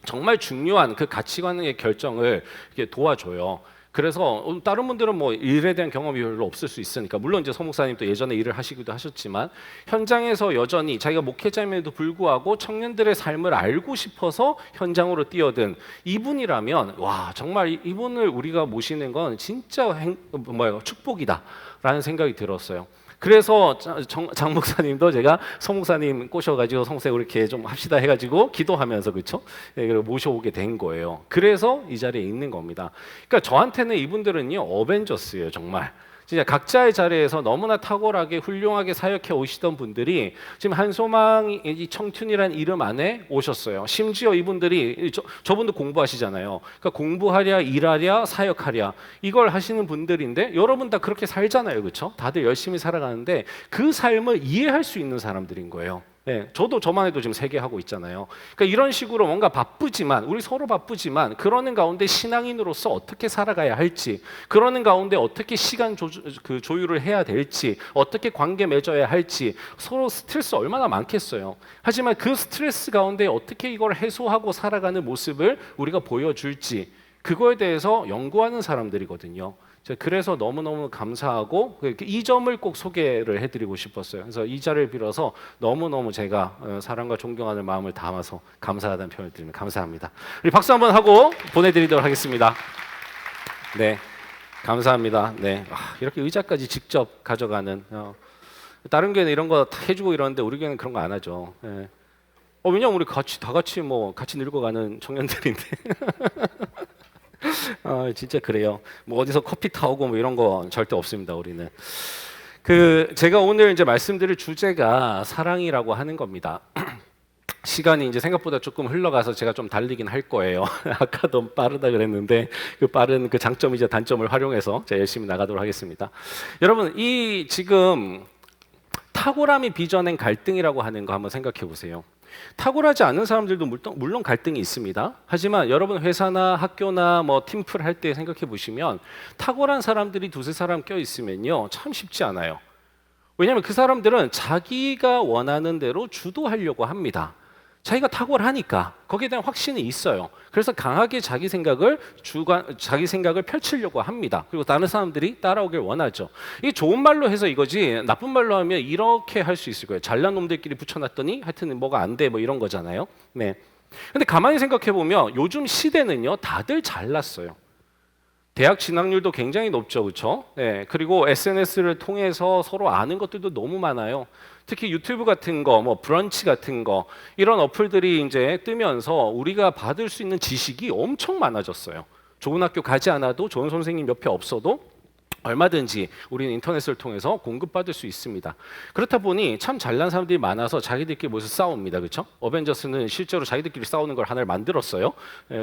정말 중요한 그 가치관의 결정을 이렇게 도와줘요. 그래서 다른 분들은 뭐 일에 대한 경험이 별로 없을 수 있으니까 물론 이제 서 목사님도 예전에 일을 하시기도 하셨지만 현장에서 여전히 자기가 목회자임에도 불구하고 청년들의 삶을 알고 싶어서 현장으로 뛰어든 이분이라면 와 정말 이분을 우리가 모시는 건 진짜 축복이다라는 생각이 들었어요. 그래서 장 목사님도 제가 서 목사님 꼬셔가지고 성세고 이렇게 좀 합시다 해가지고 기도하면서 그렇죠? 네, 모셔오게 된 거예요. 그래서 이 자리에 있는 겁니다. 그러니까 저한테는 이분들은요 어벤져스예요 정말. 진짜 각자의 자리에서 너무나 탁월하게 훌륭하게 사역해 오시던 분들이 지금 한소망 이 청튠이라는 이름 안에 오셨어요. 심지어 이분들이 저분도 공부하시잖아요. 그러니까 공부하랴 일하랴 사역하랴 이걸 하시는 분들인데 여러분 다 그렇게 살잖아요. 그렇죠? 다들 열심히 살아가는데 그 삶을 이해할 수 있는 사람들인 거예요. 네, 저도 저만 해도 지금 3개 하고 있잖아요. 그러니까 이런 식으로 뭔가 바쁘지만 우리 서로 바쁘지만 그러는 가운데 신앙인으로서 어떻게 살아가야 할지, 그러는 가운데 어떻게 시간 조율을 해야 될지, 어떻게 관계 맺어야 할지 서로 스트레스 얼마나 많겠어요. 하지만 그 스트레스 가운데 어떻게 이걸 해소하고 살아가는 모습을 우리가 보여줄지 그거에 대해서 연구하는 사람들이거든요. 그래서 너무너무 감사하고 이 점을 꼭 소개를 해드리고 싶었어요. 그래서 이 자리를 빌어서 너무너무 제가 사랑과 존경하는 마음을 담아서 감사하다는 표현을 드립니다. 감사합니다. 우리 박수 한번 하고 보내드리도록 하겠습니다. 네, 감사합니다. 네, 이렇게 의자까지 직접 가져가는 다른 교회는 이런 거 다 해주고 이러는데 우리 교회는 그런 거 안 하죠. 네. 왜냐면 우리 다 같이 같이 늙어가는 청년들인데. 진짜 그래요. 뭐 어디서 커피 타오고 뭐 이런 거 절대 없습니다. 우리는. 제가 오늘 이제 말씀드릴 주제가 사랑이라고 하는 겁니다. 시간이 이제 생각보다 조금 흘러가서 제가 좀 달리긴 할 거예요. 아까 너무 빠르다 그랬는데 그 빠른 그 장점이자 단점을 활용해서 제가 열심히 나가도록 하겠습니다. 여러분, 이 지금 탁월함이 빚어낸 갈등이라고 하는 거 한번 생각해 보세요. 탁월하지 않은 사람들도 물론 갈등이 있습니다. 하지만 여러분 회사나 학교나 뭐 팀플 할 때 생각해 보시면 탁월한 사람들이 두세 사람 껴 있으면요 참 쉽지 않아요. 왜냐하면 그 사람들은 자기가 원하는 대로 주도하려고 합니다. 자기가 탁월하니까 거기에 대한 확신이 있어요. 그래서 강하게 자기 생각을 펼치려고 합니다. 그리고 다른 사람들이 따라오길 원하죠. 이게 좋은 말로 해서 이거지 나쁜 말로 하면 이렇게 할 수 있을 거예요. 잘난 놈들끼리 붙여놨더니 하여튼 뭐가 안 돼 뭐 이런 거잖아요. 네. 근데 가만히 생각해 보면 요즘 시대는요 다들 잘났어요. 대학 진학률도 굉장히 높죠, 그렇죠? 네. 그리고 SNS를 통해서 서로 아는 것들도 너무 많아요. 특히 유튜브 같은 거, 뭐 브런치 같은 거 이런 어플들이 이제 뜨면서 우리가 받을 수 있는 지식이 엄청 많아졌어요. 좋은 학교 가지 않아도 좋은 선생님 옆에 없어도 얼마든지 우리는 인터넷을 통해서 공급받을 수 있습니다. 그렇다 보니 참 잘난 사람들이 많아서 자기들끼리 모여서 싸웁니다. 그렇죠? 어벤져스는 실제로 자기들끼리 싸우는 걸 하나를 만들었어요.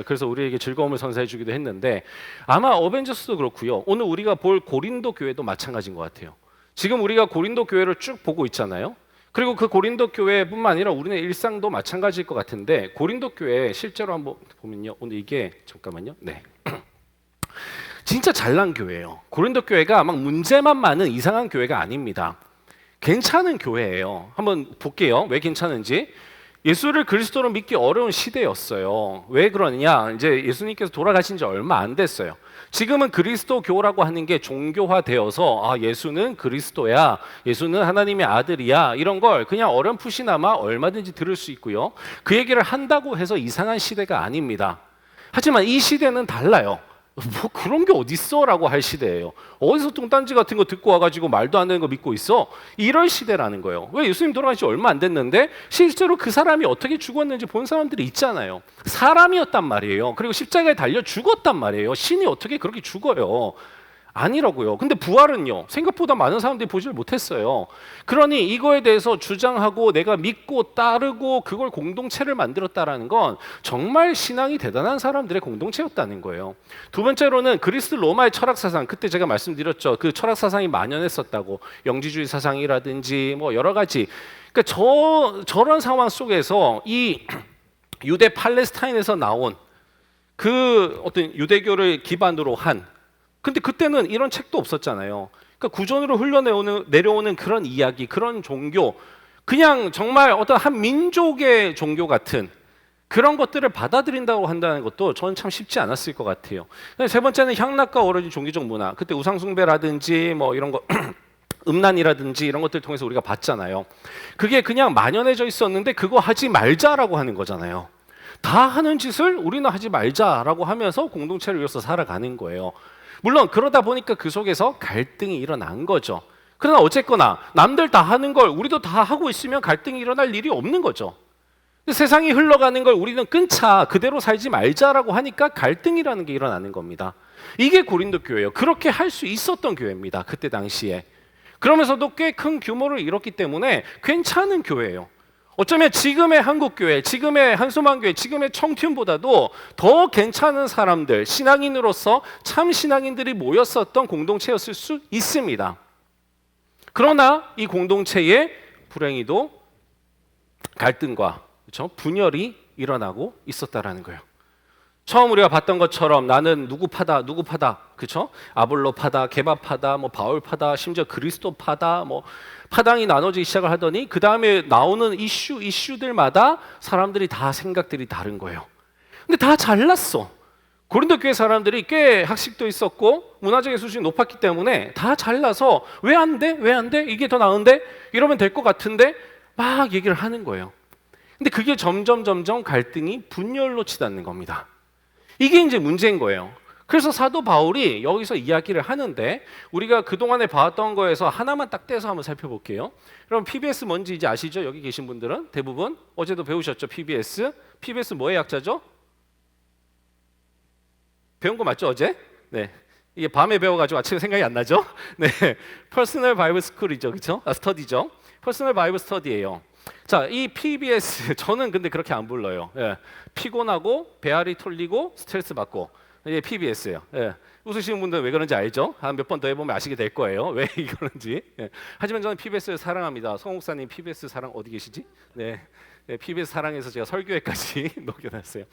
그래서 우리에게 즐거움을 선사해 주기도 했는데 아마 어벤져스도 그렇고요. 오늘 우리가 볼 고린도 교회도 마찬가지인 것 같아요. 지금 우리가 고린도 교회를 쭉 보고 있잖아요. 그리고 그 고린도 교회뿐만 아니라 우리네 일상도 마찬가지일 것 같은데 고린도 교회 실제로 한번 보면요. 오늘 이게 잠깐만요. 네. 진짜 잘난 교회예요. 고린도 교회가 막 문제만 많은 이상한 교회가 아닙니다. 괜찮은 교회예요. 한번 볼게요. 왜 괜찮은지. 예수를 그리스도로 믿기 어려운 시대였어요. 왜 그러느냐? 이제 예수님께서 돌아가신 지 얼마 안 됐어요. 지금은 그리스도교라고 하는 게 종교화되어서 예수는 그리스도야, 예수는 하나님의 아들이야 이런 걸 그냥 어렴풋이나마 얼마든지 들을 수 있고요. 그 얘기를 한다고 해서 이상한 시대가 아닙니다. 하지만 이 시대는 달라요. 뭐 그런 게 어딨어라고 할 시대예요. 어디서 뚱딴지 같은 거 듣고 와가지고 말도 안 되는 거 믿고 있어? 이럴 시대라는 거예요. 왜? 예수님 돌아가신 지 얼마 안 됐는데 실제로 그 사람이 어떻게 죽었는지 본 사람들이 있잖아요. 사람이었단 말이에요. 그리고 십자가에 달려 죽었단 말이에요. 신이 어떻게 그렇게 죽어요? 아니라고요. 근데 부활은요 생각보다 많은 사람들이 보지를 못했어요. 그러니 이거에 대해서 주장하고 내가 믿고 따르고 그걸 공동체를 만들었다라는 건 정말 신앙이 대단한 사람들의 공동체였다는 거예요. 두 번째로는 그리스 로마의 철학 사상, 그때 제가 말씀드렸죠. 그 철학 사상이 만연했었다고. 영지주의 사상이라든지 뭐 여러 가지. 그러니까 저런 상황 속에서 이 유대 팔레스타인에서 나온 그 어떤 유대교를 기반으로 한, 근데 그때는 이런 책도 없었잖아요. 그러니까 구전으로 내려오는 그런 이야기, 그런 종교, 그냥 정말 어떤 한 민족의 종교 같은 그런 것들을 받아들인다고 한다는 것도 저는 참 쉽지 않았을 것 같아요. 세 번째는 향락과 어우러진 종교적 문화. 그때 우상숭배라든지 뭐 이런 거 음란이라든지 이런 것들 통해서 우리가 봤잖아요. 그게 그냥 만연해져 있었는데 그거 하지 말자라고 하는 거잖아요. 다 하는 짓을 우리는 하지 말자라고 하면서 공동체를 이어서 살아가는 거예요. 물론 그러다 보니까 그 속에서 갈등이 일어난 거죠. 그러나 어쨌거나 남들 다 하는 걸 우리도 다 하고 있으면 갈등이 일어날 일이 없는 거죠. 세상이 흘러가는 걸 우리는 끊자, 그대로 살지 말자라고 하니까 갈등이라는 게 일어나는 겁니다. 이게 고린도 교회예요. 그렇게 할 수 있었던 교회입니다. 그때 당시에. 그러면서도 꽤 큰 규모를 이뤘기 때문에 괜찮은 교회예요. 어쩌면 지금의 한국교회, 지금의 한소망교회, 지금의 청튠보다도 더 괜찮은 사람들, 신앙인으로서 참 신앙인들이 모였었던 공동체였을 수 있습니다. 그러나 이 공동체에 불행히도 갈등과 그렇죠? 분열이 일어나고 있었다라는 거예요. 처음 우리가 봤던 것처럼 나는 누구 파다 그렇죠? 아볼로 파다, 게바 파다, 뭐 바울 파다, 심지어 그리스도 파다, 뭐 파당이 나눠지기 시작을 하더니 그 다음에 나오는 이슈들마다 사람들이 다 생각들이 다른 거예요. 근데 다 잘났어. 고린도 교회 사람들이 꽤 학식도 있었고 문화적인 수준이 높았기 때문에 다 잘나서 왜 안 돼? 왜 안 돼? 이게 더 나은데? 이러면 될 것 같은데? 막 얘기를 하는 거예요. 근데 그게 점점 갈등이 분열로 치닫는 겁니다. 이게 이제 문제인 거예요. 그래서 사도 바울이 여기서 이야기를 하는데 우리가 그동안에 봐왔던 거에서 하나만 딱 떼서 한번 살펴볼게요. 그럼 PBS 뭔지 이제 아시죠? 여기 계신 분들은 대부분 어제도 배우셨죠? PBS 뭐의 약자죠? 배운 거 맞죠 어제? 네. 이게 밤에 배워가지고 아침에 생각이 안 나죠? 네. 퍼스널 바이블 스쿨이죠, 그렇죠? 스터디죠. 퍼스널 바이블 스터디예요. 자, 이 PBS 저는 근데 그렇게 안 불러요. 예. 피곤하고 배알이 털리고 스트레스 받고 이게 PBS예요. 예. 웃으시는 분들 왜 그런지 알죠? 한 몇 번 더 해보면 아시게 될 거예요. 왜 이러는지. 예. 하지만 저는 PBS를 사랑합니다. 송 목사님 PBS 사랑 어디 계시지? 네. 네, PBS 사랑해서 제가 설교회까지 녹여놨어요.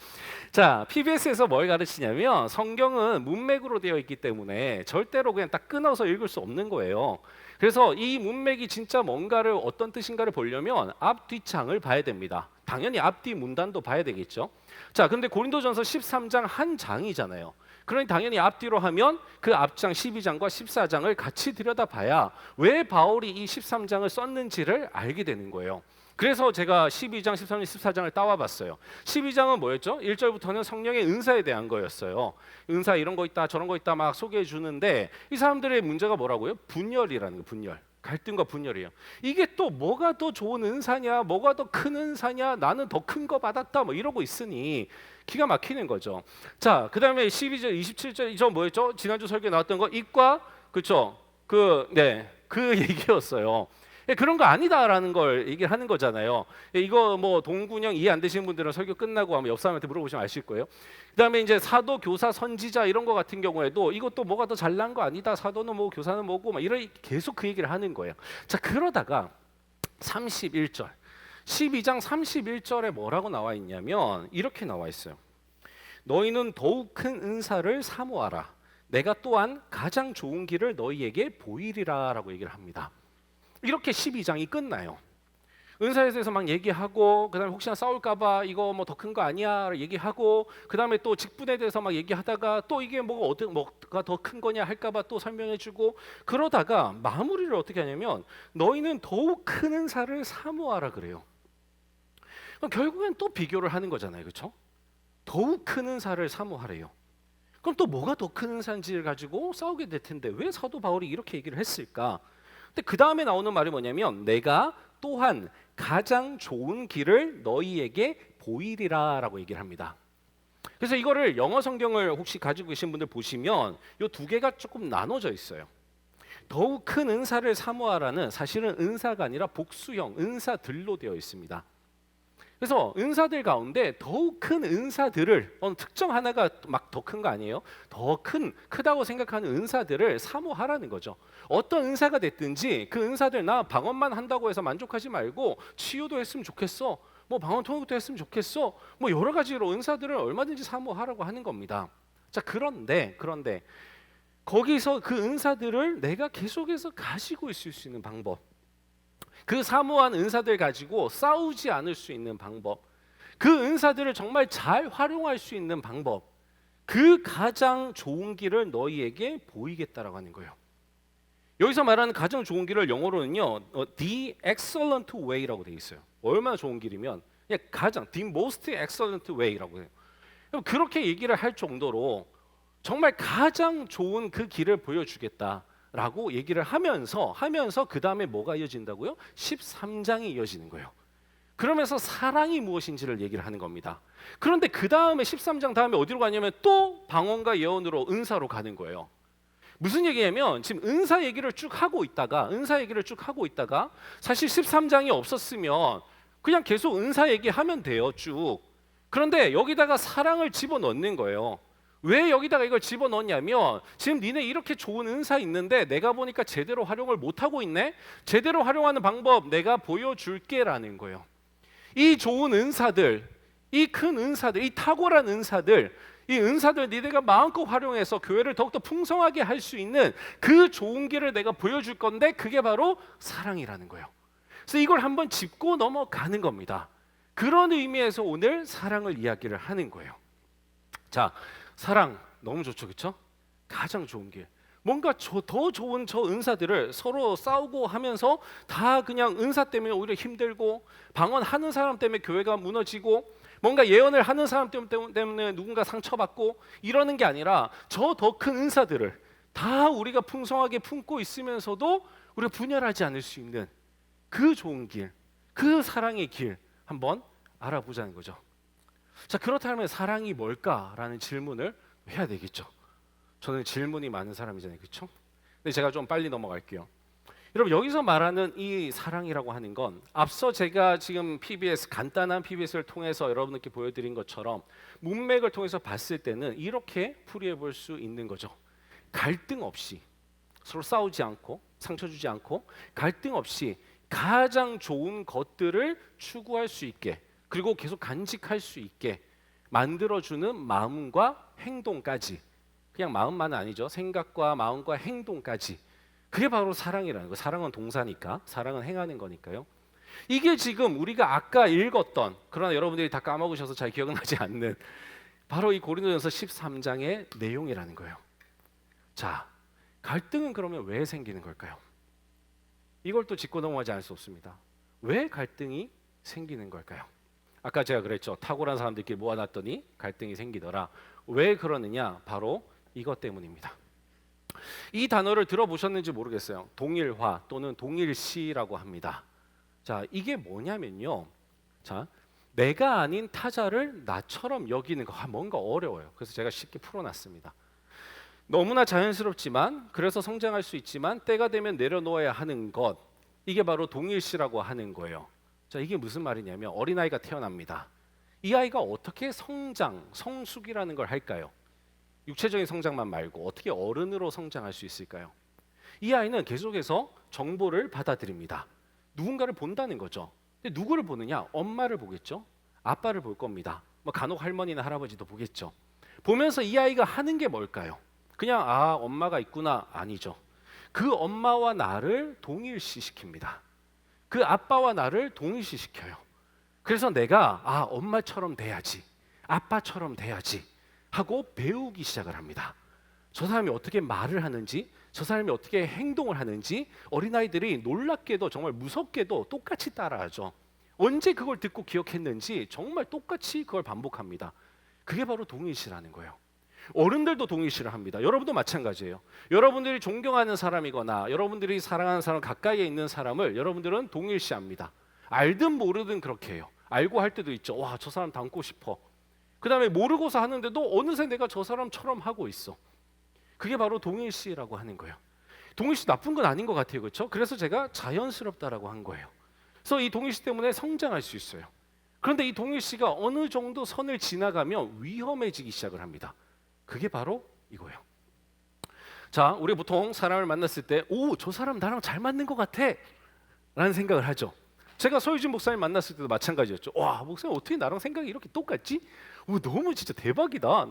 자, PBS에서 뭘 가르치냐면 성경은 문맥으로 되어 있기 때문에 절대로 그냥 딱 끊어서 읽을 수 없는 거예요. 그래서 이 문맥이 진짜 뭔가를 어떤 뜻인가를 보려면 앞 뒷장을 봐야 됩니다. 당연히 앞뒤 문단도 봐야 되겠죠. 자, 근데 고린도전서 13장 한 장이잖아요. 그러니 당연히 앞뒤로 하면 그 앞장 12장과 14장을 같이 들여다봐야 왜 바울이 이 13장을 썼는지를 알게 되는 거예요. 그래서 제가 12장, 13장, 14장을 따와봤어요. 12장은 뭐였죠? 1절부터는 성령의 은사에 대한 거였어요. 은사 이런 거 있다 저런 거 있다 막 소개해 주는데 이 사람들의 문제가 뭐라고요? 분열이라는 거, 분열. 갈등과 분열이에요. 이게 또 뭐가 더 좋은 은사냐, 뭐가 더 큰 은사냐, 나는 더 큰 거 받았다 뭐 이러고 있으니 기가 막히는 거죠. 자, 그 다음에 12절, 27절 이저 뭐였죠? 지난주 설교에 나왔던 거 입과 그렇죠? 그 얘기였어요. 그런 거 아니다라는 걸 얘기를 하는 거잖아요. 이거 뭐 동군형 이해 안 되시는 분들은 설교 끝나고 아마 옆 사람한테 물어보시면 아실 거예요. 그다음에 이제 사도, 교사, 선지자 이런 거 같은 경우에도 이것도 뭐가 더 잘난 거 아니다. 사도는 뭐 교사는 뭐고 막 이런 계속 그 얘기를 하는 거예요. 자, 그러다가 31절 12장 31절에 뭐라고 나와 있냐면 이렇게 나와 있어요. 너희는 더욱 큰 은사를 사모하라. 내가 또한 가장 좋은 길을 너희에게 보이리라라고 얘기를 합니다. 이렇게 12장이 끝나요. 은사에 대해서 막 얘기하고 그다음에 혹시나 싸울까봐 이거 뭐 더 큰 거 아니야 얘기하고 그다음에 또 직분에 대해서 막 얘기하다가 또 이게 뭐가 더 큰 거냐 할까봐 또 설명해주고 그러다가 마무리를 어떻게 하냐면 너희는 더욱 큰 은사를 사모하라 그래요. 그럼 결국엔 또 비교를 하는 거잖아요, 그렇죠? 더욱 큰 은사를 사모하래요. 그럼 또 뭐가 더 큰 은사인지를 가지고 싸우게 될 텐데 왜 사도 바울이 이렇게 얘기를 했을까? 근데 그 다음에 나오는 말이 뭐냐면 내가 또한 가장 좋은 길을 너희에게 보이리라라고 얘기를 합니다. 그래서 이거를 영어 성경을 혹시 가지고 계신 분들 보시면 이 두 개가 조금 나눠져 있어요. 더욱 큰 은사를 사모하라는 사실은 은사가 아니라 복수형 은사들로 되어 있습니다. 그래서 은사들 가운데 더욱 큰 은사들을 어느 특정 하나가 막 더 큰 거 아니에요? 더 크다고 생각하는 은사들을 사모하라는 거죠. 어떤 은사가 됐든지 그 은사들 나 방언만 한다고 해서 만족하지 말고 치유도 했으면 좋겠어. 뭐 방언 통역도 했으면 좋겠어. 뭐 여러 가지로 은사들을 얼마든지 사모하라고 하는 겁니다. 자, 그런데 거기서 그 은사들을 내가 계속해서 가지고 있을 수 있는 방법, 그 사모한 은사들 가지고 싸우지 않을 수 있는 방법, 그 은사들을 정말 잘 활용할 수 있는 방법, 그 가장 좋은 길을 너희에게 보이겠다라고 하는 거예요. 여기서 말하는 가장 좋은 길을 영어로는요, the excellent way라고 되어 있어요. 얼마나 좋은 길이면 그냥 가장 the most excellent way라고 해요. 그렇게 얘기를 할 정도로 정말 가장 좋은 그 길을 보여주겠다라고 얘기를 하면서 그 다음에 뭐가 이어진다고요? 13장이 이어지는 거예요. 그러면서 사랑이 무엇인지를 얘기를 하는 겁니다. 그런데 그 다음에 13장 다음에 어디로 가냐면 또 방언과 예언으로 은사로 가는 거예요. 무슨 얘기냐면 지금 은사 얘기를 쭉 하고 있다가 사실 13장이 없었으면 그냥 계속 은사 얘기하면 돼요, 쭉. 그런데 여기다가 사랑을 집어넣는 거예요. 왜 여기다가 이걸 집어넣냐면 지금 니네 이렇게 좋은 은사 있는데 내가 보니까 제대로 활용을 못하고 있네? 제대로 활용하는 방법 내가 보여줄게라는 거예요. 이 좋은 은사들, 이 큰 은사들, 이 탁월한 은사들, 이 은사들 니네가 마음껏 활용해서 교회를 더욱더 풍성하게 할 수 있는 그 좋은 길을 내가 보여줄 건데 그게 바로 사랑이라는 거예요. 그래서 이걸 한번 짚고 넘어가는 겁니다. 그런 의미에서 오늘 사랑을 이야기를 하는 거예요. 자, 사랑 너무 좋죠, 그렇죠? 가장 좋은 길. 뭔가 더 좋은 저 은사들을 서로 싸우고 하면서 다 그냥 은사 때문에 오히려 힘들고, 방언하는 사람 때문에 교회가 무너지고, 뭔가 예언을 하는 사람 때문에 누군가 상처받고 이러는 게 아니라 저 더 큰 은사들을 다 우리가 풍성하게 품고 있으면서도 우리가 분열하지 않을 수 있는 그 좋은 길, 그 사랑의 길 한번 알아보자는 거죠. 자, 그렇다면 사랑이 뭘까라는 질문을 해야 되겠죠. 저는 질문이 많은 사람이잖아요, 그렇죠? 근데 제가 좀 빨리 넘어갈게요. 여러분, 여기서 말하는 이 사랑이라고 하는 건 앞서 제가 지금 간단한 PBS를 통해서 여러분들께 보여드린 것처럼 문맥을 통해서 봤을 때는 이렇게 풀이해 볼 수 있는 거죠. 갈등 없이, 서로 싸우지 않고 상처 주지 않고 갈등 없이 가장 좋은 것들을 추구할 수 있게, 그리고 계속 간직할 수 있게 만들어주는 마음과 행동까지, 그냥 마음만은 아니죠, 생각과 마음과 행동까지, 그게 바로 사랑이라는 거. 사랑은 동사니까, 사랑은 행하는 거니까요. 이게 지금 우리가 아까 읽었던, 그러나 여러분들이 다 까먹으셔서 잘 기억나지 않는 바로 이 고린도전서 13장의 내용이라는 거예요. 자, 갈등은 그러면 왜 생기는 걸까요? 이걸 또 짚고 넘어가지 않을 수 없습니다. 왜 갈등이 생기는 걸까요? 아까 제가 그랬죠. 탁월한 사람들끼리 모아놨더니 갈등이 생기더라. 왜 그러느냐? 바로 이것 때문입니다. 이 단어를 들어보셨는지 모르겠어요. 동일화 또는 동일시라고 합니다. 자, 이게 뭐냐면요. 자, 내가 아닌 타자를 나처럼 여기는 거. 뭔가 어려워요. 그래서 제가 쉽게 풀어놨습니다. 너무나 자연스럽지만, 그래서 성장할 수 있지만 때가 되면 내려놓아야 하는 것, 이게 바로 동일시라고 하는 거예요. 자, 이게 무슨 말이냐면 어린아이가 태어납니다. 이 아이가 어떻게 성숙이라는 걸 할까요? 육체적인 성장만 말고 어떻게 어른으로 성장할 수 있을까요? 이 아이는 계속해서 정보를 받아들입니다. 누군가를 본다는 거죠. 근데 누구를 보느냐? 엄마를 보겠죠. 아빠를 볼 겁니다. 뭐 간혹 할머니나 할아버지도 보겠죠. 보면서 이 아이가 하는 게 뭘까요? 그냥 엄마가 있구나, 아니죠. 그 엄마와 나를 동일시시킵니다. 그 아빠와 나를 동일시시켜요. 그래서 내가 엄마처럼 돼야지, 아빠처럼 돼야지 하고 배우기 시작을 합니다. 저 사람이 어떻게 말을 하는지, 저 사람이 어떻게 행동을 하는지 어린아이들이 놀랍게도, 정말 무섭게도 똑같이 따라하죠. 언제 그걸 듣고 기억했는지 정말 똑같이 그걸 반복합니다. 그게 바로 동일시라는 거예요. 어른들도 동일시를 합니다. 여러분도 마찬가지예요. 여러분들이 존경하는 사람이거나 여러분들이 사랑하는 사람, 가까이에 있는 사람을 여러분들은 동일시합니다. 알든 모르든 그렇게 해요. 알고 할 때도 있죠. 와, 저 사람 닮고 싶어. 그 다음에 모르고서 하는데도 어느새 내가 저 사람처럼 하고 있어. 그게 바로 동일시라고 하는 거예요. 동일시 나쁜 건 아닌 것 같아요, 그렇죠? 그래서 제가 자연스럽다라고 한 거예요. 그래서 이 동일시 때문에 성장할 수 있어요. 그런데 이 동일시가 어느 정도 선을 지나가면 위험해지기 시작을 합니다. 그게 바로 이거예요. 자, 우리 보통 사람을 만났을 때, 저 사람 나랑 잘 맞는 것 같아 라는 생각을 하죠. 제가 서유진 목사님 만났을 때도 마찬가지였죠. 와, 목사님 어떻게 나랑 생각이 이렇게 똑같지? 너무 진짜 대박이다.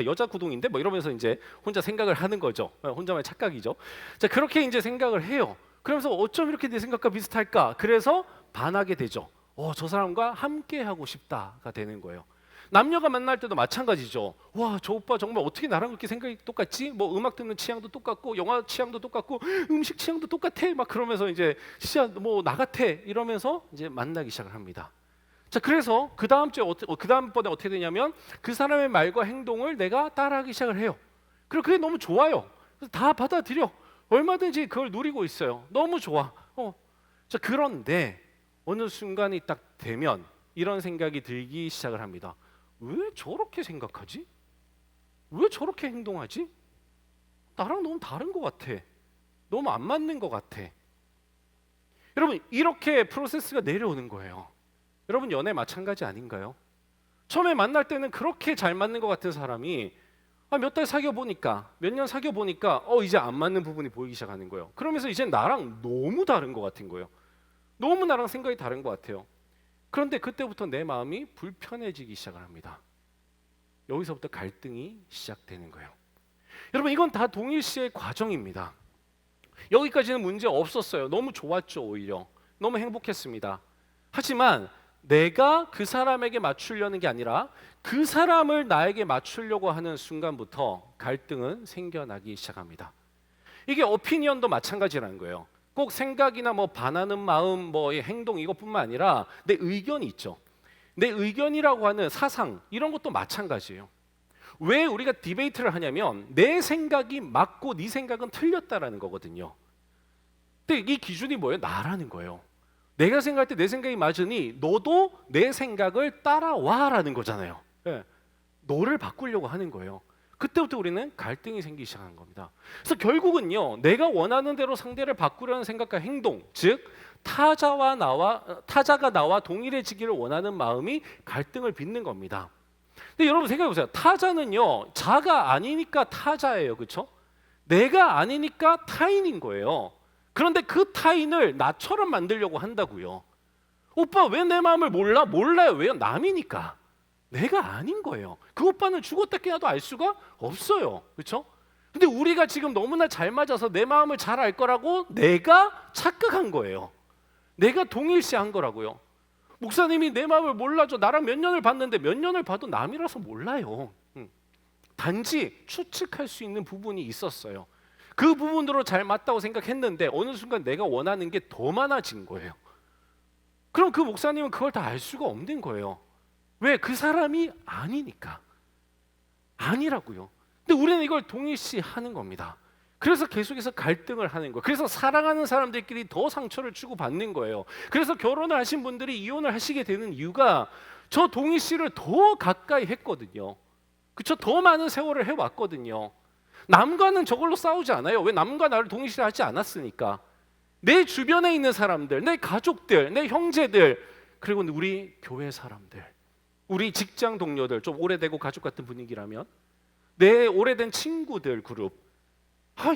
여자 구동인데 뭐 이러면서 이제 혼자 생각을 하는 거죠. 혼자만의 착각이죠. 자, 그렇게 이제 생각을 해요. 그러면서 어쩜 이렇게 내 생각과 비슷할까? 그래서 반하게 되죠. 저 사람과 함께 하고 싶다가 되는 거예요. 남녀가 만날 때도 마찬가지죠. 와, 저 오빠 정말 어떻게 나랑 그렇게 생각이 똑같지? 뭐 음악 듣는 취향도 똑같고, 영화 취향도 똑같고, 음식 취향도 똑같아. 막 그러면서 이제 진짜 뭐 나 같아 이러면서 이제 만나기 시작을 합니다. 자, 그래서 그 다음번에 어떻게 되냐면 그 사람의 말과 행동을 내가 따라하기 시작을 해요. 그리고 그게 너무 좋아요. 그래서 다 받아들여. 얼마든지 그걸 누리고 있어요. 너무 좋아. 자, 그런데 어느 순간이 딱 되면 이런 생각이 들기 시작을 합니다. 왜 저렇게 생각하지? 왜 저렇게 행동하지? 나랑 너무 다른 것 같아. 너무 안 맞는 것 같아. 여러분, 이렇게 프로세스가 내려오는 거예요. 여러분, 연애 마찬가지 아닌가요? 처음에 만날 때는 그렇게 잘 맞는 것 같은 사람이 몇 달 사귀어 보니까, 몇 년 사귀어 보니까 이제 안 맞는 부분이 보이기 시작하는 거예요. 그러면서 이제 나랑 너무 다른 것 같은 거예요. 너무 나랑 생각이 다른 것 같아요. 그런데 그때부터 내 마음이 불편해지기 시작을 합니다. 여기서부터 갈등이 시작되는 거예요. 여러분, 이건 다 동일시의 과정입니다. 여기까지는 문제 없었어요. 너무 좋았죠. 오히려 너무 행복했습니다. 하지만 내가 그 사람에게 맞추려는 게 아니라 그 사람을 나에게 맞추려고 하는 순간부터 갈등은 생겨나기 시작합니다. 이게 오피니언도 마찬가지라는 거예요. 꼭 생각이나 뭐 반하는 마음, 뭐 행동 이것뿐만 아니라 내 의견이 있죠. 내 의견이라고 하는 사상 이런 것도 마찬가지예요. 왜 우리가 디베이트를 하냐면 내 생각이 맞고 네 생각은 틀렸다라는 거거든요. 근데 이 기준이 뭐예요? 나라는 거예요. 내가 생각할 때 내 생각이 맞으니 너도 내 생각을 따라와라는 거잖아요. 네. 너를 바꾸려고 하는 거예요. 그때부터 우리는 갈등이 생기기 시작하는 겁니다. 그래서 결국은요, 내가 원하는 대로 상대를 바꾸려는 생각과 행동, 즉 타자가 나와 동일해지기를 원하는 마음이 갈등을 빚는 겁니다. 근데 여러분 생각해 보세요. 타자는요, 자가 아니니까 타자예요, 그렇죠? 내가 아니니까 타인인 거예요. 그런데 그 타인을 나처럼 만들려고 한다고요. 오빠 왜 내 마음을 몰라? 몰라요. 왜요? 남이니까. 내가 아닌 거예요. 그 오빠는 죽었다 깨어나도 알 수가 없어요. 그렇죠? 근데 우리가 지금 너무나 잘 맞아서 내 마음을 잘 알 거라고 내가 착각한 거예요. 내가 동일시한 거라고요. 목사님이 내 마음을 몰라줘. 나랑 몇 년을 봤는데 몇 년을 봐도 남이라서 몰라요. 단지 추측할 수 있는 부분이 있었어요. 그 부분으로 잘 맞다고 생각했는데 어느 순간 내가 원하는 게 더 많아진 거예요. 그럼 그 목사님은 그걸 다 알 수가 없는 거예요. 왜? 그 사람이 아니니까. 아니라고요. 근데 우리는 이걸 동일시하는 겁니다. 그래서 계속해서 갈등을 하는 거예요. 그래서 사랑하는 사람들끼리 더 상처를 주고받는 거예요. 그래서 결혼을 하신 분들이 이혼을 하시게 되는 이유가 저 동일시를 더 가까이 했거든요. 그쵸? 더 많은 세월을 해왔거든요. 남과는 저걸로 싸우지 않아요. 왜? 남과 나를 동일시하지 않았으니까. 내 주변에 있는 사람들, 내 가족들, 내 형제들, 그리고 우리 교회 사람들, 우리 직장 동료들, 좀 오래되고 가족 같은 분위기라면 내 오래된 친구들 그룹,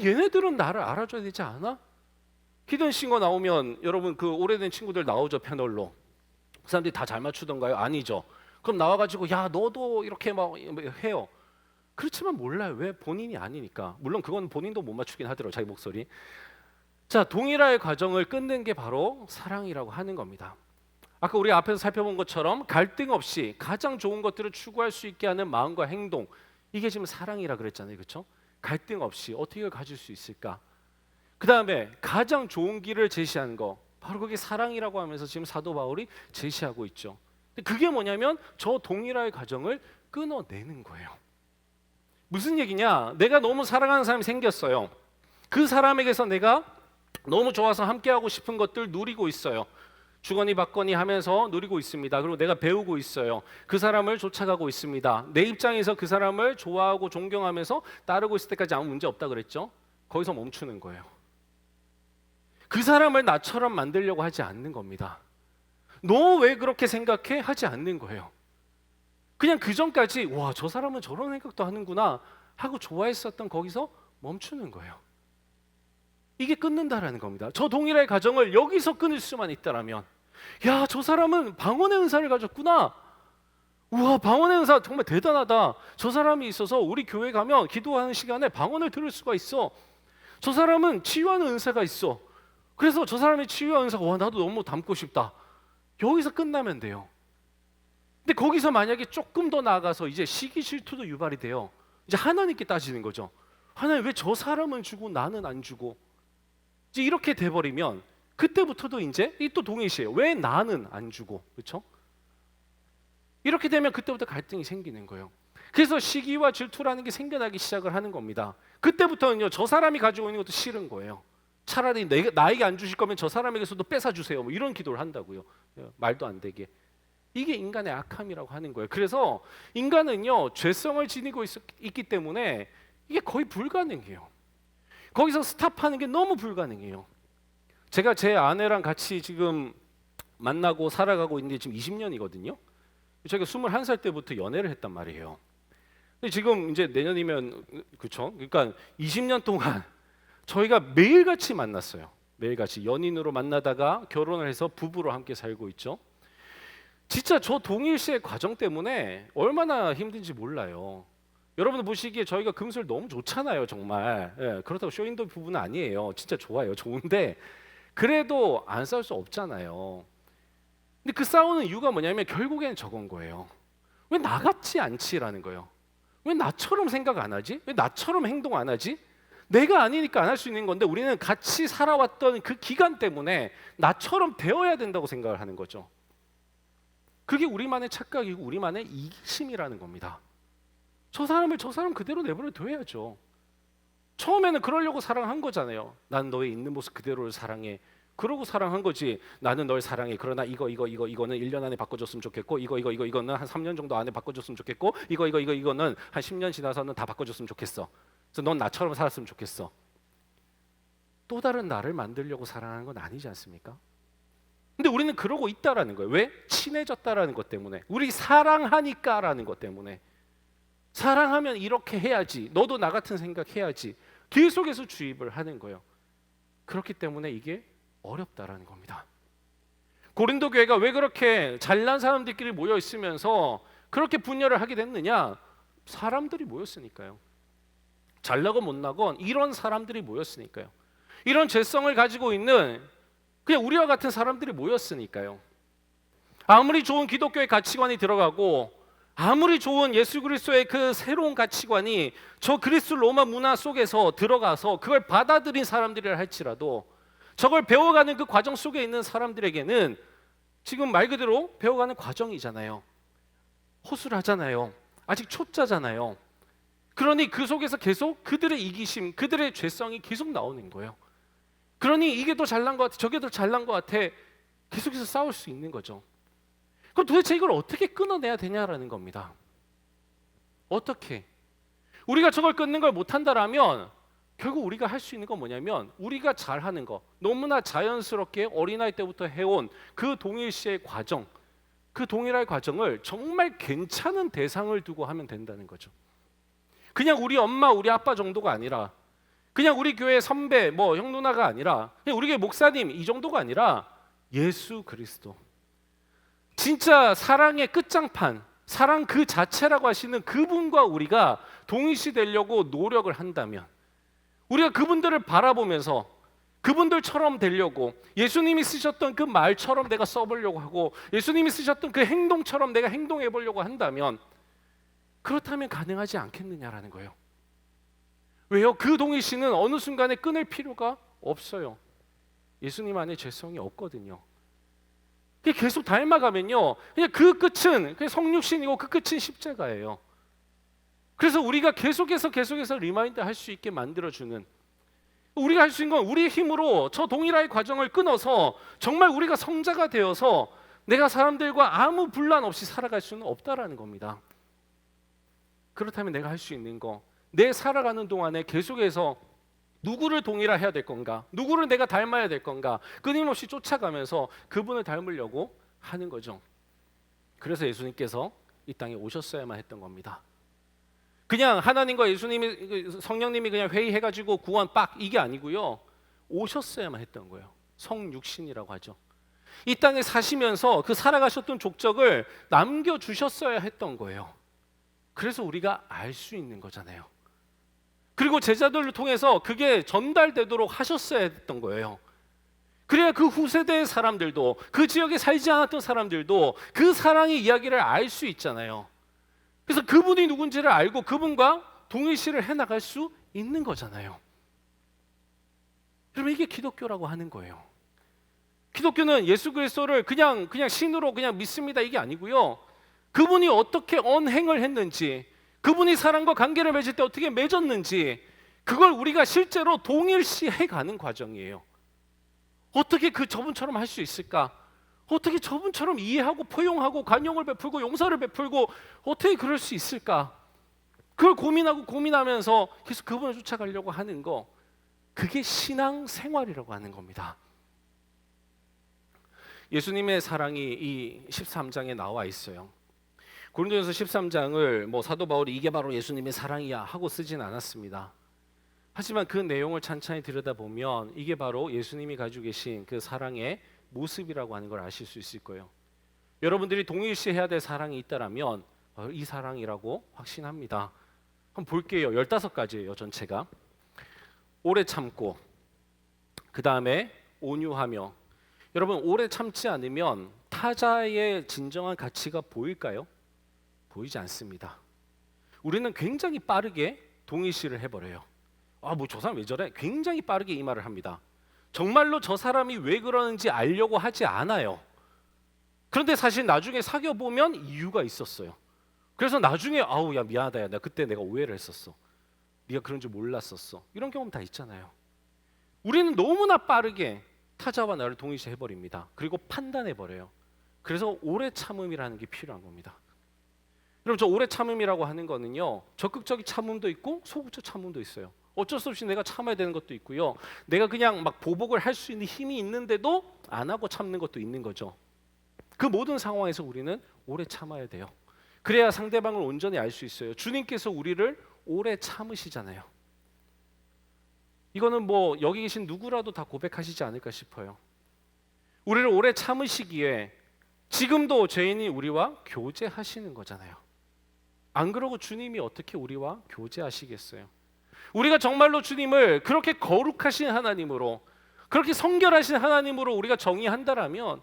얘네들은 나를 알아줘야 되지 않아? 히든싱어 나오면 여러분 그 오래된 친구들 나오죠, 패널로. 그 사람들이 다 잘 맞추던가요? 아니죠. 그럼 나와가지고 야 너도 이렇게 막 해요. 그렇지만 몰라요. 왜? 본인이 아니니까. 물론 그건 본인도 못 맞추긴 하더라고요, 자기 목소리. 자, 동일화의 과정을 끊는 게 바로 사랑이라고 하는 겁니다. 아까 우리 앞에서 살펴본 것처럼 갈등 없이 가장 좋은 것들을 추구할 수 있게 하는 마음과 행동, 이게 지금 사랑이라 그랬잖아요, 그렇죠? 갈등 없이 어떻게 이걸 가질 수 있을까? 그 다음에 가장 좋은 길을 제시하는 거, 바로 그게 사랑이라고 하면서 지금 사도 바울이 제시하고 있죠. 근데 그게 뭐냐면 저 동일화의 과정을 끊어내는 거예요. 무슨 얘기냐? 내가 너무 사랑하는 사람이 생겼어요. 그 사람에게서 내가 너무 좋아서 함께하고 싶은 것들 누리고 있어요. 주거니 받거니 하면서 누리고 있습니다. 그리고 내가 배우고 있어요. 그 사람을 쫓아가고 있습니다. 내 입장에서 그 사람을 좋아하고 존경하면서 따르고 있을 때까지 아무 문제 없다 그랬죠? 거기서 멈추는 거예요. 그 사람을 나처럼 만들려고 하지 않는 겁니다. 너 왜 그렇게 생각해? 하지 않는 거예요. 그냥 그 전까지 와, 저 사람은 저런 생각도 하는구나 하고 좋아했었던 거기서 멈추는 거예요. 이게 끊는다라는 겁니다. 저 동일화의 가정을 여기서 끊을 수만 있다라면, 야, 저 사람은 방언의 은사를 가졌구나. 우와, 방언의 은사 정말 대단하다. 저 사람이 있어서 우리 교회 가면 기도하는 시간에 방언을 들을 수가 있어. 저 사람은 치유하는 은사가 있어. 그래서 저 사람의 치유하는 은사가 와, 나도 너무 닮고 싶다. 여기서 끝나면 돼요. 근데 거기서 만약에 조금 더 나아가서 이제 시기 질투도 유발이 돼요. 이제 하나님께 따지는 거죠. 하나님, 왜 저 사람은 주고 나는 안 주고? 이제 이렇게 돼버리면 그때부터도 이제 이 또 동일시해요. 왜 나는 안 주고? 그렇죠? 이렇게 되면 그때부터 갈등이 생기는 거예요. 그래서 시기와 질투라는 게 생겨나기 시작을 하는 겁니다. 그때부터는요, 저 사람이 가지고 있는 것도 싫은 거예요. 차라리 나에게 안 주실 거면 저 사람에게서도 뺏어 주세요. 뭐 이런 기도를 한다고요. 말도 안 되게. 이게 인간의 악함이라고 하는 거예요. 그래서 인간은요, 죄성을 지니고 있기 때문에 이게 거의 불가능해요. 거기서 스탑하는 게 너무 불가능해요. 제가 제 아내랑 같이 지금 만나고 살아가고 있는 게 지금 20년이거든요. 제가 21살 때부터 연애를 했단 말이에요. 근데 지금 이제 내년이면 그렇죠. 그러니까 20년 동안 저희가 매일같이 만났어요. 매일같이 연인으로 만나다가 결혼을 해서 부부로 함께 살고 있죠. 진짜 저 동일시의 과정 때문에 얼마나 힘든지 몰라요. 여러분들 보시기에 저희가 금술 너무 좋잖아요, 정말. 예, 그렇다고 쇼윈도 부분은 아니에요. 진짜 좋아요, 좋은데 그래도 안 싸울 수 없잖아요. 근데 그 싸우는 이유가 뭐냐면 결국에는 저건 거예요. 왜 나 같지 않지라는 거예요. 왜 나처럼 생각 안 하지? 왜 나처럼 행동 안 하지? 내가 아니니까 안 할 수 있는 건데 우리는 같이 살아왔던 그 기간 때문에 나처럼 되어야 된다고 생각을 하는 거죠. 그게 우리만의 착각이고 우리만의 이기심이라는 겁니다. 저 사람을 저 사람 그대로 내버려 둬야죠. 처음에는 그러려고 사랑한 거잖아요. 난 너의 있는 모습 그대로를 사랑해. 그러고 사랑한 거지. 나는 널 사랑해. 그러나 이거는 1년 안에 바꿔줬으면 좋겠고 이거는 한 3년 정도 안에 바꿔줬으면 좋겠고 이거는 한 10년 지나서는 다 바꿔줬으면 좋겠어. 그래서 넌 나처럼 살았으면 좋겠어. 또 다른 나를 만들려고 사랑하는 건 아니지 않습니까? 근데 우리는 그러고 있다라는 거예요. 왜? 친해졌다라는 것 때문에. 우리 사랑하니까라는 것 때문에. 사랑하면 이렇게 해야지. 너도 나 같은 생각해야지. 계속해서 주입을 하는 거예요. 그렇기 때문에 이게 어렵다라는 겁니다. 고린도 교회가 왜 그렇게 잘난 사람들끼리 모여 있으면서 그렇게 분열을 하게 됐느냐? 사람들이 모였으니까요. 잘나건 못나건 이런 사람들이 모였으니까요. 이런 죄성을 가지고 있는 그냥 우리와 같은 사람들이 모였으니까요. 아무리 좋은 기독교의 가치관이 들어가고 아무리 좋은 예수 그리스도의 그 새로운 가치관이 저 그리스 로마 문화 속에서 들어가서 그걸 받아들인 사람들이라 할지라도 저걸 배워가는 그 과정 속에 있는 사람들에게는 지금 말 그대로 배워가는 과정이잖아요. 허술하잖아요. 아직 초짜잖아요. 그러니 그 속에서 계속 그들의 이기심, 그들의 죄성이 계속 나오는 거예요. 그러니 이게 더 잘난 것 같아, 저게 더 잘난 것 같아, 계속해서 싸울 수 있는 거죠. 그럼 도대체 이걸 어떻게 끊어내야 되냐라는 겁니다. 어떻게? 우리가 저걸 끊는 걸 못한다라면 결국 우리가 할 수 있는 건 뭐냐면 우리가 잘하는 거, 너무나 자연스럽게 어린아이 때부터 해온 그 동일시의 과정, 그 동일할 과정을 정말 괜찮은 대상을 두고 하면 된다는 거죠. 그냥 우리 엄마, 우리 아빠 정도가 아니라 그냥 우리 교회 선배, 뭐 형 누나가 아니라 그냥 우리 교회 목사님 이 정도가 아니라 예수 그리스도, 진짜 사랑의 끝장판, 사랑 그 자체라고 하시는 그분과 우리가 동일시 되려고 노력을 한다면, 우리가 그분들을 바라보면서 그분들처럼 되려고 예수님이 쓰셨던 그 말처럼 내가 써보려고 하고 예수님이 쓰셨던 그 행동처럼 내가 행동해 보려고 한다면, 그렇다면 가능하지 않겠느냐라는 거예요. 왜요? 그 동일시는 어느 순간에 끊을 필요가 없어요. 예수님 안에 죄성이 없거든요. 계속 닮아가면요, 그냥 그 끝은 그냥 성육신이고 그 끝은 십자가예요. 그래서 우리가 계속해서 리마인드 할 수 있게 만들어주는, 우리가 할 수 있는 건 우리의 힘으로 저 동일화의 과정을 끊어서 정말 우리가 성자가 되어서 내가 사람들과 아무 분란 없이 살아갈 수는 없다라는 겁니다. 그렇다면 내가 할 수 있는 거, 내 살아가는 동안에 계속해서 누구를 동일화해야 될 건가, 누구를 내가 닮아야 될 건가, 끊임없이 쫓아가면서 그분을 닮으려고 하는 거죠. 그래서 예수님께서 이 땅에 오셨어야만 했던 겁니다. 그냥 하나님과 예수님이, 성령님이 그냥 회의해가지고 구원 빡 이게 아니고요, 오셨어야만 했던 거예요. 성육신이라고 하죠. 이 땅에 사시면서 그 살아가셨던 족적을 남겨주셨어야 했던 거예요. 그래서 우리가 알 수 있는 거잖아요. 그리고 제자들을 통해서 그게 전달되도록 하셨어야 했던 거예요. 그래야 그 후세대의 사람들도, 그 지역에 살지 않았던 사람들도 그 사랑의 이야기를 알 수 있잖아요. 그래서 그분이 누군지를 알고 그분과 동일시를 해나갈 수 있는 거잖아요. 그러면 이게 기독교라고 하는 거예요. 기독교는 예수 그리스도를 그냥 신으로 그냥 믿습니다 이게 아니고요, 그분이 어떻게 언행을 했는지, 그분이 사람과 관계를 맺을 때 어떻게 맺었는지, 그걸 우리가 실제로 동일시해 가는 과정이에요. 어떻게 저분처럼 할 수 있을까? 어떻게 저분처럼 이해하고 포용하고 관용을 베풀고 용서를 베풀고 어떻게 그럴 수 있을까? 그걸 고민하면서 계속 그분을 쫓아가려고 하는 거, 그게 신앙 생활이라고 하는 겁니다. 예수님의 사랑이 이 13장에 나와 있어요. 고린도전서 13장을 뭐 사도 바울이 이게 바로 예수님의 사랑이야 하고 쓰진 않았습니다. 하지만 그 내용을 찬찬히 들여다보면 이게 바로 예수님이 가지고 계신 그 사랑의 모습이라고 하는 걸 아실 수 있을 거예요. 여러분들이 동일시해야 될 사랑이 있다라면 이 사랑이라고 확신합니다. 한번 볼게요. 15가지예요, 전체가. 오래 참고, 그 다음에 온유하며. 여러분, 오래 참지 않으면 타자의 진정한 가치가 보일까요? 보이지 않습니다. 우리는 굉장히 빠르게 동일시를 해버려요. 뭐 저 사람 왜 저래? 굉장히 빠르게 이 말을 합니다. 정말로 저 사람이 왜 그러는지 알려고 하지 않아요. 그런데 사실 나중에 사귀어 보면 이유가 있었어요. 그래서 나중에 아우 야 미안하다, 야 나 그때 내가 오해를 했었어. 네가 그런 줄 몰랐었어. 이런 경험 다 있잖아요. 우리는 너무나 빠르게 타자와 나를 동일시해 버립니다. 그리고 판단해 버려요. 그래서 오래 참음이라는 게 필요한 겁니다. 여러분, 저 오래 참음이라고 하는 거는요, 적극적인 참음도 있고 소극적 참음도 있어요. 어쩔 수 없이 내가 참아야 되는 것도 있고요, 내가 그냥 막 보복을 할 수 있는 힘이 있는데도 안 하고 참는 것도 있는 거죠. 그 모든 상황에서 우리는 오래 참아야 돼요. 그래야 상대방을 온전히 알 수 있어요. 주님께서 우리를 오래 참으시잖아요. 이거는 뭐 여기 계신 누구라도 다 고백하시지 않을까 싶어요. 우리를 오래 참으시기에 지금도 죄인이 우리와 교제하시는 거잖아요. 안 그러고 주님이 어떻게 우리와 교제하시겠어요? 우리가 정말로 주님을 그렇게 거룩하신 하나님으로, 그렇게 성결하신 하나님으로 우리가 정의한다라면,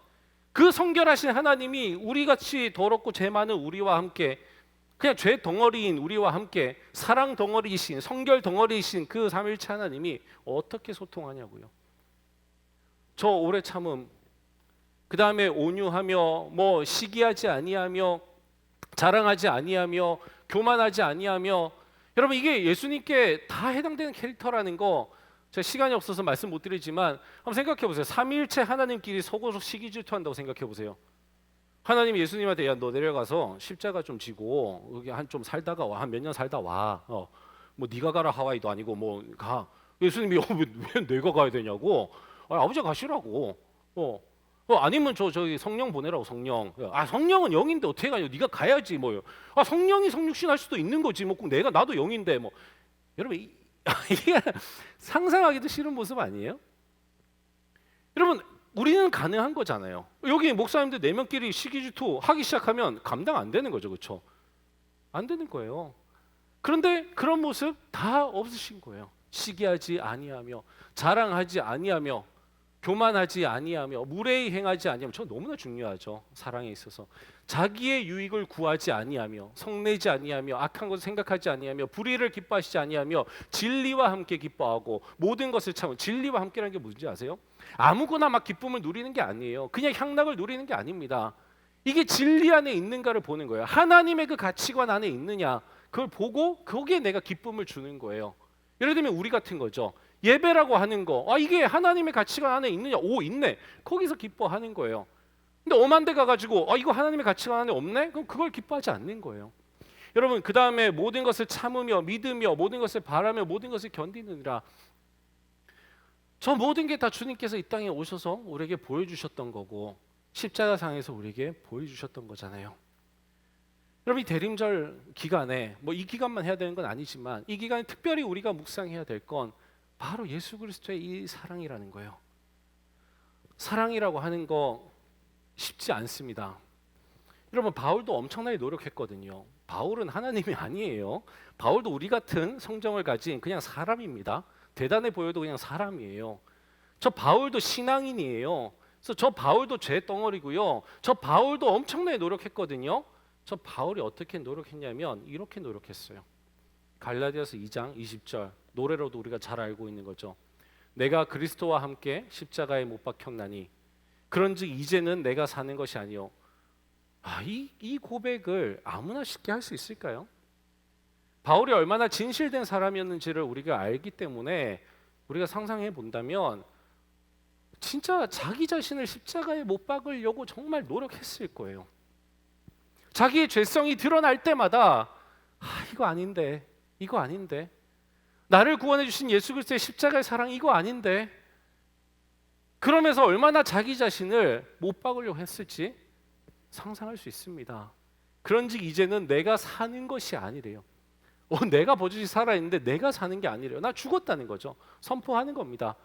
그 성결하신 하나님이 우리같이 더럽고 죄 많은 우리와 함께, 그냥 죄 덩어리인 우리와 함께 사랑 덩어리이신, 성결 덩어리이신 그 삼위일체 하나님이 어떻게 소통하냐고요. 저 오래 참음, 그 다음에 온유하며, 뭐 시기하지 아니하며, 자랑하지 아니하며, 교만하지 아니하며. 여러분, 이게 예수님께 다 해당되는 캐릭터라는 거 제가 시간이 없어서 말씀 못 드리지만 한번 생각해 보세요. 삼위일체 하나님끼리 서로 시기 질투한다고 생각해 보세요. 하나님이 예수님한테 야 너 내려가서 십자가 좀 지고 여기 한 좀 살다가 와, 한 몇 년 살다 와. 뭐 네가 가라 하와이도 아니고 뭐 가. 예수님이 왜 내가 가야 되냐고. 아버지가 가시라고. 아니면 저기 성령 보내라고. 성령. 성령은 영인데 어떻게 가냐? 네가 가야지 뭐요. 성령이 성육신 할 수도 있는 거지. 뭐 꼭 나도 영인데 뭐. 여러분 이게 상상하기도 싫은 모습 아니에요? 여러분, 우리는 가능한 거잖아요. 여기 목사님들 4명끼리 시기질투 하기 시작하면 감당 안 되는 거죠, 그렇죠? 안 되는 거예요. 그런데 그런 모습 다 없으신 거예요. 시기하지 아니하며, 자랑하지 아니하며, 교만하지 아니하며, 무례히 행하지 아니하며. 저 너무나 중요하죠, 사랑에 있어서. 자기의 유익을 구하지 아니하며, 성내지 아니하며, 악한 것을 생각하지 아니하며, 불의를 기뻐하시지 아니하며, 진리와 함께 기뻐하고 모든 것을 참고. 진리와 함께라는 게 뭔지 아세요? 아무거나 막 기쁨을 누리는 게 아니에요. 그냥 향락을 누리는 게 아닙니다. 이게 진리 안에 있는가를 보는 거예요. 하나님의 그 가치관 안에 있느냐, 그걸 보고 거기에 내가 기쁨을 주는 거예요. 예를 들면 우리 같은 거죠. 예배라고 하는 거, 이게 하나님의 가치관 안에 있느냐? 오, 있네. 거기서 기뻐하는 거예요. 근데 엄한 데 가가지고 이거 하나님의 가치관 안에 없네? 그럼 그걸 기뻐하지 않는 거예요. 여러분, 그 다음에 모든 것을 참으며, 믿으며, 모든 것을 바라며, 모든 것을 견디느니라. 저 모든 게 다 주님께서 이 땅에 오셔서 우리에게 보여주셨던 거고, 십자가상에서 우리에게 보여주셨던 거잖아요. 여러분, 이 대림절 기간에 뭐 이 기간만 해야 되는 건 아니지만, 이 기간에 특별히 우리가 묵상해야 될 건 바로 예수 그리스도의 이 사랑이라는 거예요. 사랑이라고 하는 거 쉽지 않습니다. 여러분, 바울도 엄청나게 노력했거든요. 바울은 하나님이 아니에요. 바울도 우리 같은 성정을 가진 그냥 사람입니다. 대단해 보여도 그냥 사람이에요. 저 바울도 신앙인이에요. 그래서 저 바울도 죄 덩어리고요. 저 바울도 엄청나게 노력했거든요. 저 바울이 어떻게 노력했냐면 이렇게 노력했어요. 갈라디아서 2장 20절 노래로도 우리가 잘 알고 있는 거죠. 내가 그리스도와 함께 십자가에 못 박혔나니 그런즉 이제는 내가 사는 것이 아니요. 이 고백을 아무나 쉽게 할 수 있을까요? 바울이 얼마나 진실된 사람이었는지를 우리가 알기 때문에 우리가 상상해 본다면 진짜 자기 자신을 십자가에 못 박으려고 정말 노력했을 거예요. 자기의 죄성이 드러날 때마다 이거 아닌데, 이거 아닌데, 나를 구원해 주신 예수 그리스도의 십자가의 사랑 이거 아닌데, 그러면서 얼마나 자기 자신을 못 박으려고 했을지 상상할 수 있습니다. 그런즉 이제는 내가 사는 것이 아니래요. 내가 버젓이 살아있는데 내가 사는 게 아니래요. 나 죽었다는 거죠. 선포하는 겁니다.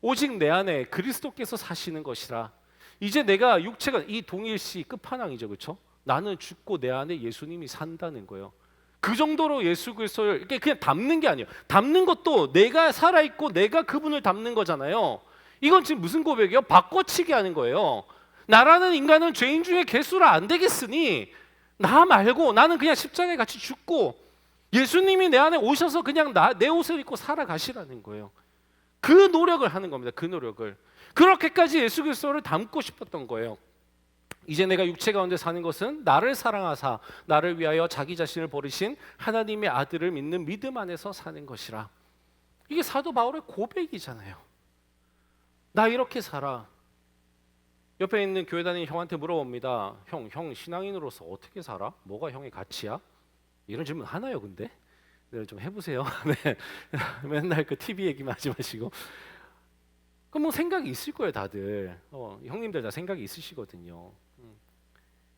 오직 내 안에 그리스도께서 사시는 것이라. 이제 내가 육체가 이 동일시 끝판왕이죠, 그렇죠? 나는 죽고 내 안에 예수님이 산다는 거예요. 그 정도로 예수 그리스도를 이렇게 그냥 담는 게 아니에요. 담는 것도 내가 살아 있고 내가 그분을 담는 거잖아요. 이건 지금 무슨 고백이에요? 바꿔치기 하는 거예요. 나라는 인간은 죄인 중에 개수라 안 되겠으니 나 말고 나는 그냥 십자가에 같이 죽고 예수님이 내 안에 오셔서 그냥 내 옷을 입고 살아가시라는 거예요. 그 노력을 하는 겁니다. 그 노력을. 그렇게까지 예수 그리스도를 닮고 싶었던 거예요. 이제 내가 육체 가운데 사는 것은 나를 사랑하사 나를 위하여 자기 자신을 버리신 하나님의 아들을 믿는 믿음 안에서 사는 것이라. 이게 사도 바울의 고백이잖아요. 나 이렇게 살아. 옆에 있는 교회 다니는 형한테 물어봅니다. 형 신앙인으로서 어떻게 살아? 뭐가 형의 가치야? 이런 질문 하나요, 근데? 네, 좀 해보세요. 네. 맨날 그 TV 얘기만 하지 마시고. 그럼 뭐 생각이 있을 거예요, 다들. 형님들 다 생각이 있으시거든요.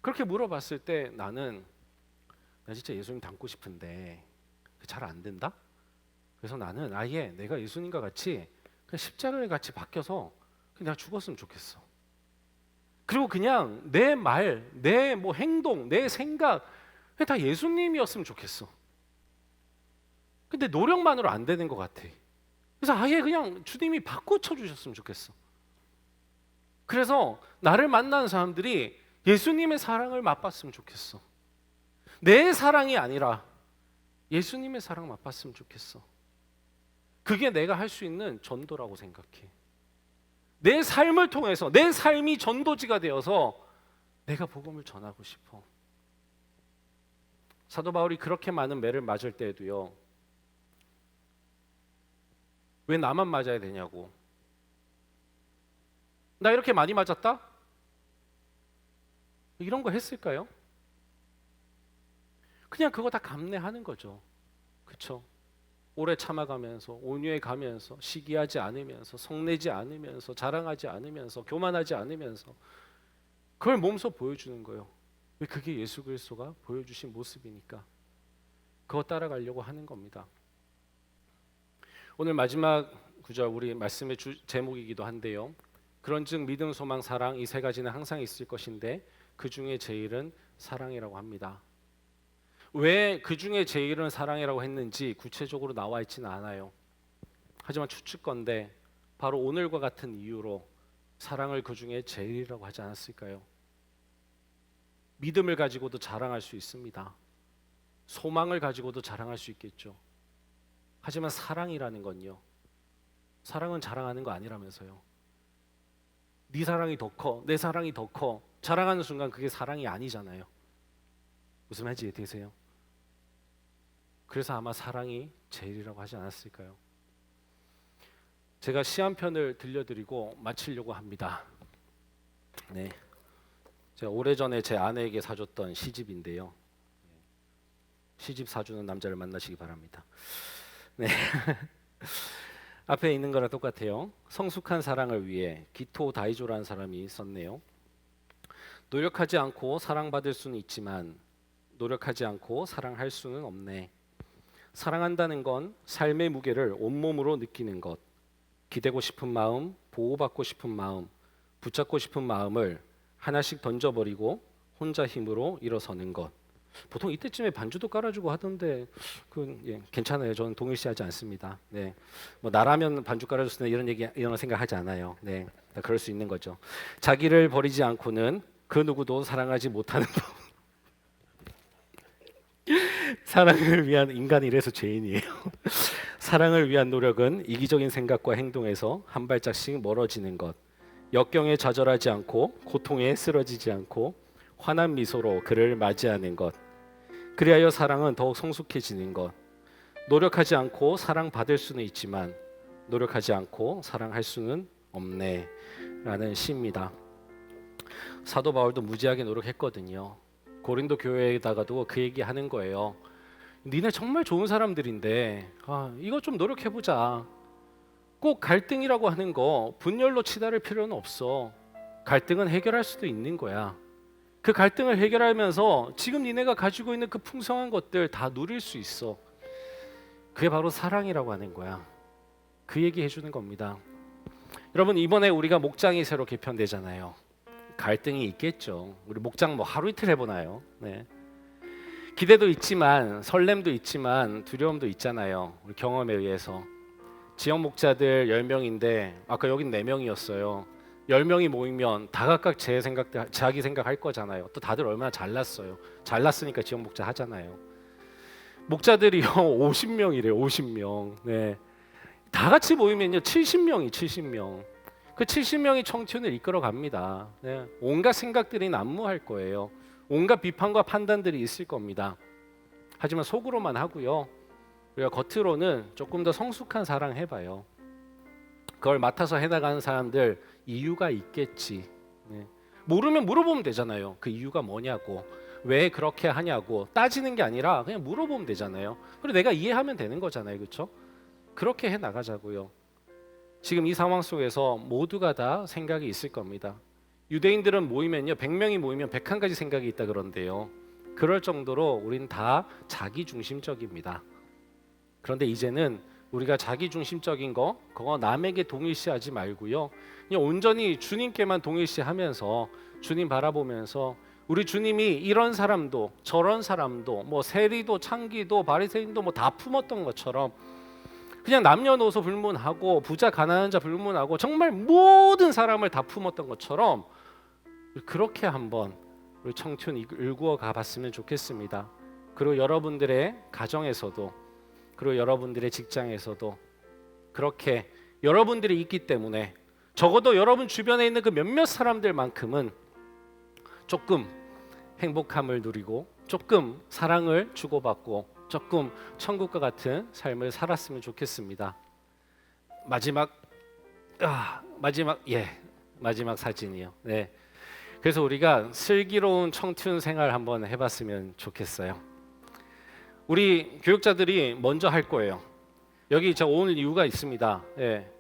그렇게 물어봤을 때 나 진짜 예수님 닮고 싶은데 잘 안 된다? 그래서 나는 아예 내가 예수님과 같이 그냥 십자가에 같이 박혀서 그냥 죽었으면 좋겠어. 그리고 그냥 내 말, 내 뭐 행동, 내 생각 그냥 다 예수님이었으면 좋겠어. 근데 노력만으로 안 되는 것 같아. 그래서 아예 그냥 주님이 바꿔쳐 주셨으면 좋겠어. 그래서 나를 만나는 사람들이 예수님의 사랑을 맛봤으면 좋겠어. 내 사랑이 아니라 예수님의 사랑 맛봤으면 좋겠어. 그게 내가 할 수 있는 전도라고 생각해. 내 삶을 통해서 내 삶이 전도지가 되어서 내가 복음을 전하고 싶어. 사도 바울이 그렇게 많은 매를 맞을 때에도요, 왜 나만 맞아야 되냐고. 나 이렇게 많이 맞았다? 이런 거 했을까요? 그냥 그거 다 감내하는 거죠. 그렇죠? 오래 참아가면서 온유해 가면서 시기하지 않으면서 성내지 않으면서 자랑하지 않으면서 교만하지 않으면서 그걸 몸소 보여주는 거예요. 왜? 그게 예수 그리스도가 보여주신 모습이니까. 그거 따라가려고 하는 겁니다. 오늘 마지막 구절 우리 말씀의 제목이기도 한데요. 그런즉 믿음, 소망, 사랑 이 세 가지는 항상 있을 것인데 그 중에 제일은 사랑이라고 합니다. 왜 그 중에 제일은 사랑이라고 했는지 구체적으로 나와 있지는 않아요. 하지만 추측건데 바로 오늘과 같은 이유로 사랑을 그 중에 제일이라고 하지 않았을까요? 믿음을 가지고도 자랑할 수 있습니다. 소망을 가지고도 자랑할 수 있겠죠. 하지만 사랑이라는 건요, 사랑은 자랑하는 거 아니라면서요. 네 사랑이 더 커, 내 사랑이 더 커, 자랑하는 순간 그게 사랑이 아니잖아요. 무슨 말인지 이해되세요? 그래서 아마 사랑이 제일이라고 하지 않았을까요? 제가 시 한 편을 들려드리고 마치려고 합니다. 네, 제가 오래전에 제 아내에게 사줬던 시집인데요. 시집 사주는 남자를 만나시기 바랍니다. 네. 앞에 있는 거랑 똑같아요. 성숙한 사랑을 위해 기토 다이조라는 사람이 썼네요. 노력하지 않고 사랑받을 수는 있지만 노력하지 않고 사랑할 수는 없네. 사랑한다는 건 삶의 무게를 온몸으로 느끼는 것, 기대고 싶은 마음, 보호받고 싶은 마음, 붙잡고 싶은 마음을 하나씩 던져버리고 혼자 힘으로 일어서는 것. 보통 이때쯤에 반주도 깔아주고 하던데 괜찮아요. 저는 동일시하지 않습니다. 네, 뭐 나라면 반주 깔아줬을 때 이런 생각하지 않아요. 네, 다 그럴 수 있는 거죠. 자기를 버리지 않고는 그 누구도 사랑하지 못하는 법. 사랑을 위한 인간이 이래서 죄인이에요. 사랑을 위한 노력은 이기적인 생각과 행동에서 한 발짝씩 멀어지는 것, 역경에 좌절하지 않고 고통에 쓰러지지 않고 환한 미소로 그를 맞이하는 것, 그리하여 사랑은 더욱 성숙해지는 것, 노력하지 않고 사랑받을 수는 있지만 노력하지 않고 사랑할 수는 없네 라는 시입니다. 사도 바울도 무지하게 노력했거든요. 고린도 교회에다가도 그 얘기 하는 거예요. 니네 정말 좋은 사람들인데 이거 좀 노력해보자. 꼭 갈등이라고 하는 거 분열로 치달을 필요는 없어. 갈등은 해결할 수도 있는 거야. 그 갈등을 해결하면서 지금 니네가 가지고 있는 그 풍성한 것들 다 누릴 수 있어. 그게 바로 사랑이라고 하는 거야. 그 얘기 해주는 겁니다. 여러분, 이번에 우리가 목장이 새로 개편되잖아요. 갈등이 있겠죠. 우리 목장 뭐 하루 이틀 해보나요? 네. 기대도 있지만 설렘도 있지만 두려움도 있잖아요. 우리 경험에 의해서 지역 목자들 10명인데 아까 여긴 4명이었어요. 10명이 모이면 다 각각 자기 생각할 거잖아요. 또 다들 얼마나 잘났어요. 잘났으니까 지역 목자 하잖아요. 목자들이요 50명이래요. 50명. 네. 다 같이 모이면요 70명. 그 70명이 청춘을 이끌어 갑니다. 네. 온갖 생각들이 난무할 거예요. 온갖 비판과 판단들이 있을 겁니다. 하지만 속으로만 하고요. 우리가 겉으로는 조금 더 성숙한 사랑 해봐요. 그걸 맡아서 해나가는 사람들 이유가 있겠지. 네. 모르면 물어보면 되잖아요. 그 이유가 뭐냐고, 왜 그렇게 하냐고 따지는 게 아니라 그냥 물어보면 되잖아요. 그리고 내가 이해하면 되는 거잖아요, 그렇죠? 그렇게 해 나가자고요. 지금 이 상황 속에서 모두가 다 생각이 있을 겁니다. 유대인들은 모이면요 100명이 모이면 101가지 생각이 있다 그런데요. 그럴 정도로 우린 다 자기중심적입니다. 그런데 이제는 우리가 자기중심적인 그거 남에게 동일시하지 말고요. 그냥 온전히 주님께만 동일시하면서 주님 바라보면서 우리 주님이 이런 사람도 저런 사람도 뭐 세리도 창기도 바리새인도 뭐 다 품었던 것처럼 그냥 남녀노소 불문하고 부자 가난한 자 불문하고 정말 모든 사람을 다 품었던 것처럼 그렇게 한번 우리 청춘 일구어 가봤으면 좋겠습니다. 그리고 여러분들의 가정에서도 그리고 여러분들의 직장에서도 그렇게 여러분들이 있기 때문에 적어도 여러분 주변에 있는 그 몇몇 사람들만큼은 조금 행복함을 누리고 조금 사랑을 주고받고 조금 천국과 같은 삶을 살았으면 좋겠습니다. 마지막 사진이요. 네. 그래서 우리가 슬기로운 청춘 생활 한번 해봤으면 좋겠어요. 우리 교육자들이 먼저 할 거예요. 여기 제가 오늘 이유가 있습니다. 예.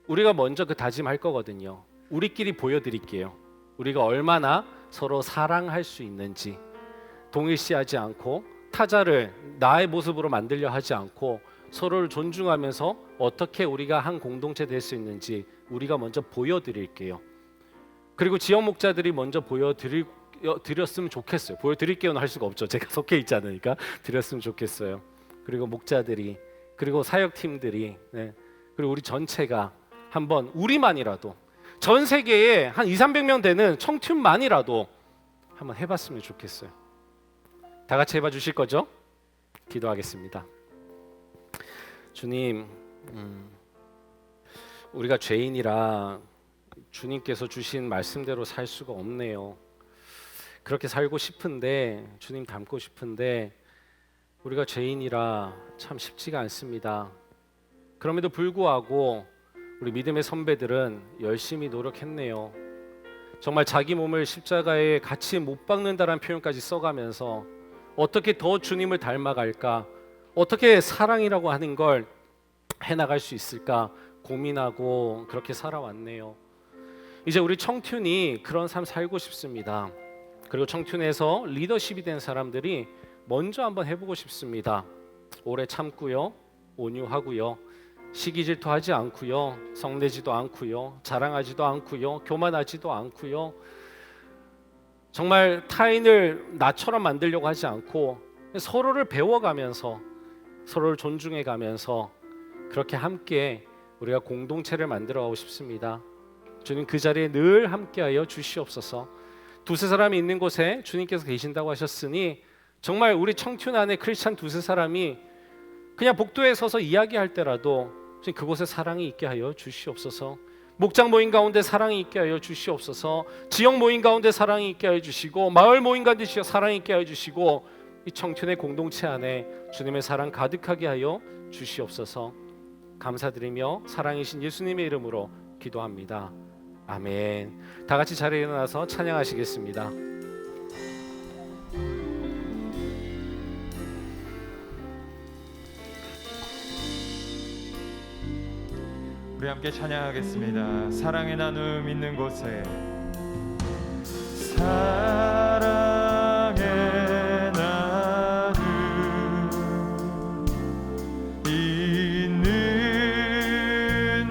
우리가 먼저 그 다짐할 거거든요. 우리끼리 보여드릴게요. 우리가 얼마나 서로 사랑할 수 있는지, 동일시하지 않고 타자를 나의 모습으로 만들려 하지 않고 서로를 존중하면서 어떻게 우리가 한 공동체 될 수 있는지 우리가 먼저 보여드릴게요. 그리고 지역 목자들이 먼저 보여드렸으면 좋겠어요. 보여드릴게요는 할 수가 없죠. 제가 속해 있지 않으니까 드렸으면 좋겠어요. 그리고 목자들이 그리고 사역팀들이 그리고 우리 전체가 한번 우리만이라도 전 세계에 한 200~300명 되는 청춘만이라도 한번 해봤으면 좋겠어요. 다 같이 해봐 주실 거죠? 기도하겠습니다. 주님, 우리가 죄인이라 주님께서 주신 말씀대로 살 수가 없네요. 그렇게 살고 싶은데 주님 닮고 싶은데 우리가 죄인이라 참 쉽지가 않습니다. 그럼에도 불구하고 우리 믿음의 선배들은 열심히 노력했네요. 정말 자기 몸을 십자가에 같이 못 박는다라는 표현까지 써가면서 어떻게 더 주님을 닮아갈까, 어떻게 사랑이라고 하는 걸 해나갈 수 있을까 고민하고 그렇게 살아왔네요. 이제 우리 청춘이 그런 삶 살고 싶습니다. 그리고 청춘에서 리더십이 된 사람들이 먼저 한번 해보고 싶습니다. 오래 참고요, 온유하고요, 시기 질투하지 않고요, 성내지도 않고요, 자랑하지도 않고요, 교만하지도 않고요, 정말 타인을 나처럼 만들려고 하지 않고 서로를 배워가면서 서로를 존중해가면서 그렇게 함께 우리가 공동체를 만들어가고 싶습니다. 주님 그 자리에 늘 함께하여 주시옵소서. 두세 사람이 있는 곳에 주님께서 계신다고 하셨으니 정말 우리 청춘 안에 크리스찬 두세 사람이 그냥 복도에 서서 이야기할 때라도 그곳에 사랑이 있게 하여 주시옵소서. 목장 모임 가운데 사랑이 있게 하여 주시옵소서. 지역 모임 가운데 사랑이 있게 하여 주시고 마을 모임 가운데 사랑이 있게 하여 주시고 이 청춘의 공동체 안에 주님의 사랑 가득하게 하여 주시옵소서. 감사드리며 사랑이신 예수님의 이름으로 기도합니다. 아멘. 다 같이 자리에 일어나서 찬양하시겠습니다. 우리 함께 찬양하겠습니다. 사랑의 나눔 있는 곳에, 사랑의 나눔 있는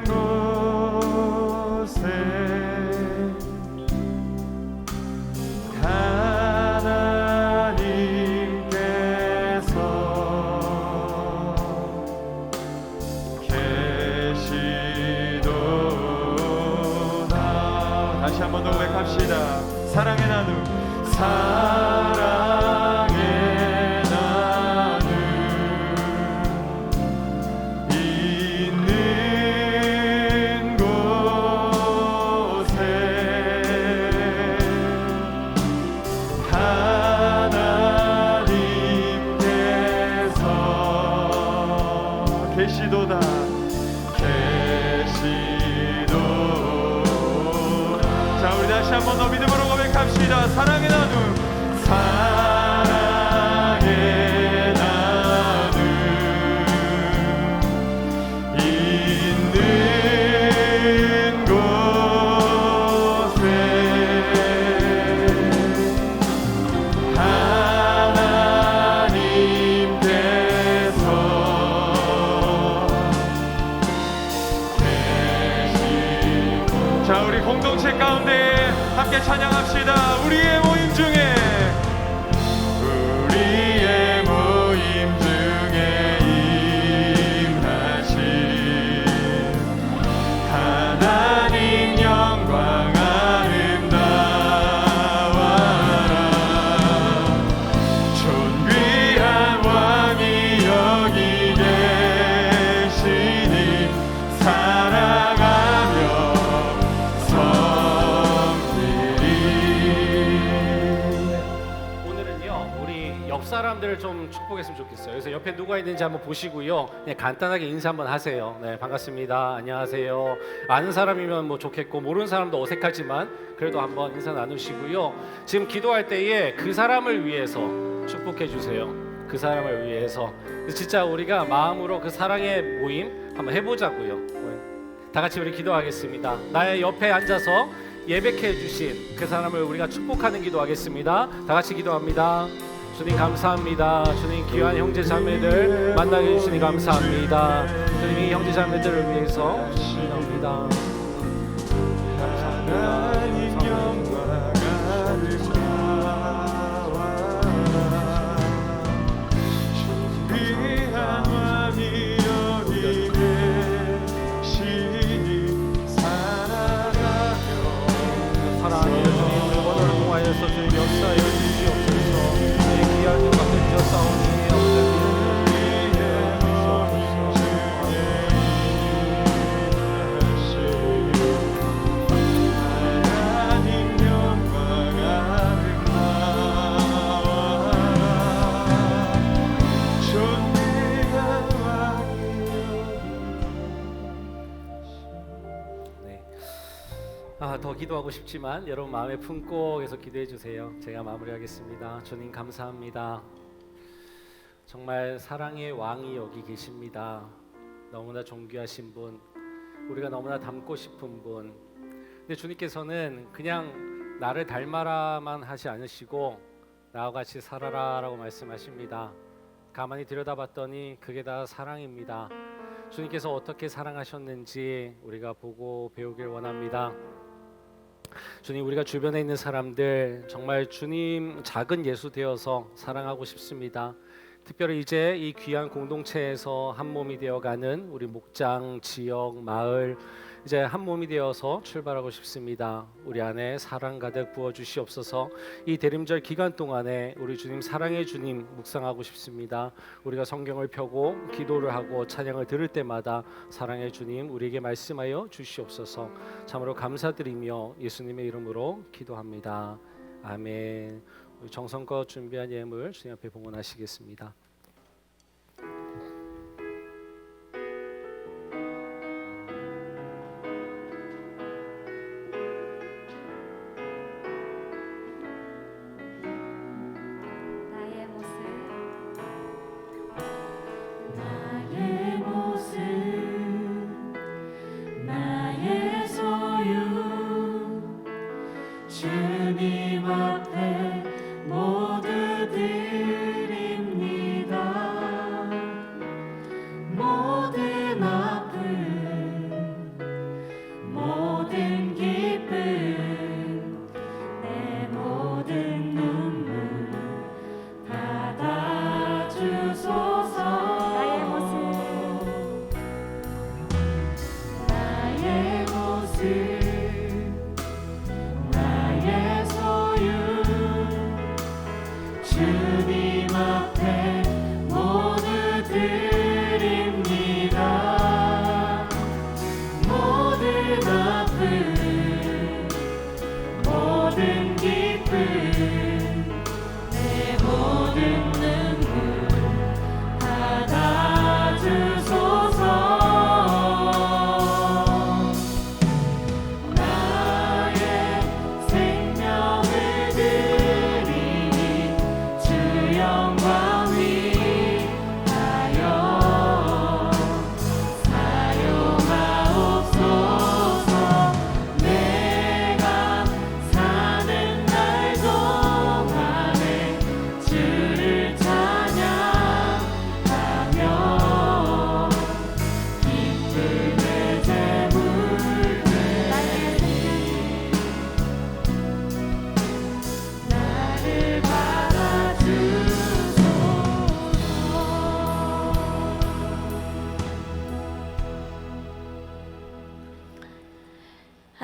곳에 계시도다 자 우리 다시 한번 더 믿음으로 고백합시다. 사랑의 나눔 사랑의 나눔 있는 곳에 하나님께서 계시고 자 우리 공동체 가운데 함께 찬양합시다. 우리의 모임 중에 임하신 하나님 영광 아름다워라 존귀한 왕이 여기 계시니 사랑하며 오늘은요 우리 옆 사람들을 좀 축복했으면 좋겠어요. 그래서 옆에 누가 있는지 한번 보시고요. 그냥 간단하게 인사 한번 하세요. 네, 반갑습니다. 안녕하세요. 아는 사람이면 뭐 좋겠고 모르는 사람도 어색하지만 그래도 한번 인사 나누시고요. 지금 기도할 때에 그 사람을 위해서 축복해 주세요. 그 사람을 위해서 진짜 우리가 마음으로 그 사랑의 모임 한번 해보자고요. 다 같이 우리 기도하겠습니다. 나의 옆에 앉아서 예배해 주신 그 사람을 우리가 축복하는 기도하겠습니다. 다 같이 기도합니다. 주님 감사합니다. 주님 귀한 형제 자매들 만나게 해주시니 감사합니다. 주님 이 형제 자매들을 위해서 기도합니다. 하나님 영광 아름다워라 존귀한 왕이 여기 계시니 사랑하며 사랑하는 주님 오늘을 통하여서 주님 역사에 주시옵소서. 귀한 영광을 주셨사오니 더 기도하고 싶지만 여러분 마음에 품고 계속 기도해 주세요. 제가 마무리하겠습니다. 주님 감사합니다. 정말 사랑의 왕이 여기 계십니다. 너무나 존귀하신 분, 우리가 너무나 닮고 싶은 분. 근데 주님께서는 그냥 나를 닮아라만 하지 않으시고 나와 같이 살아라라고 말씀하십니다. 가만히 들여다봤더니 그게 다 사랑입니다. 주님께서 어떻게 사랑하셨는지 우리가 보고 배우길 원합니다. 주님 우리가 주변에 있는 사람들 정말 주님 작은 예수 되어서 사랑하고 싶습니다. 특별히 이제 이 귀한 공동체에서 한 몸이 되어가는 우리 목장, 지역, 마을 이제 한 몸이 되어서 출발하고 싶습니다. 우리 안에 사랑 가득 부어 주시옵소서. 이 대림절 기간 동안에 우리 주님 사랑의 주님 묵상하고 싶습니다. 우리가 성경을 펴고 기도를 하고 찬양을 들을 때마다 사랑의 주님 우리에게 말씀하여 주시옵소서. 참으로 감사드리며 예수님의 이름으로 기도합니다. 아멘. 우리 정성껏 준비한 예물 주님 앞에 봉헌하시겠습니다. 주님 앞에 모두 드립니다.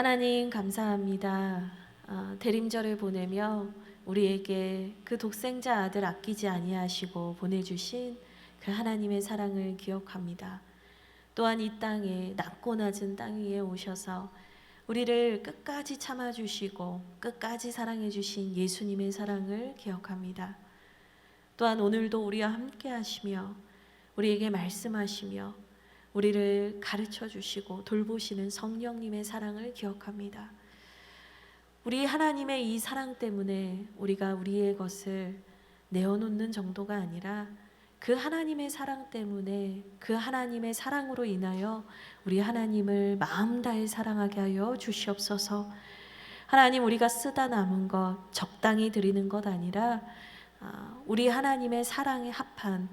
하나님 감사합니다. 대림절을 보내며 우리에게 그 독생자 아들 아끼지 아니하시고 보내주신 그 하나님의 사랑을 기억합니다. 또한 이 땅에 낮고 낮은 땅 위에 오셔서 우리를 끝까지 참아주시고 끝까지 사랑해주신 예수님의 사랑을 기억합니다. 또한 오늘도 우리와 함께 하시며 우리에게 말씀하시며 우리를 가르쳐 주시고 돌보시는 성령님의 사랑을 기억합니다. 우리 하나님의 이 사랑 때문에 우리가 우리의 것을 내어놓는 정도가 아니라 그 하나님의 사랑 때문에 그 하나님의 사랑으로 인하여 우리 하나님을 마음 다해 사랑하게 하여 주시옵소서. 하나님, 우리가 쓰다 남은 것 적당히 드리는 것 아니라 우리 하나님의 사랑에 합한,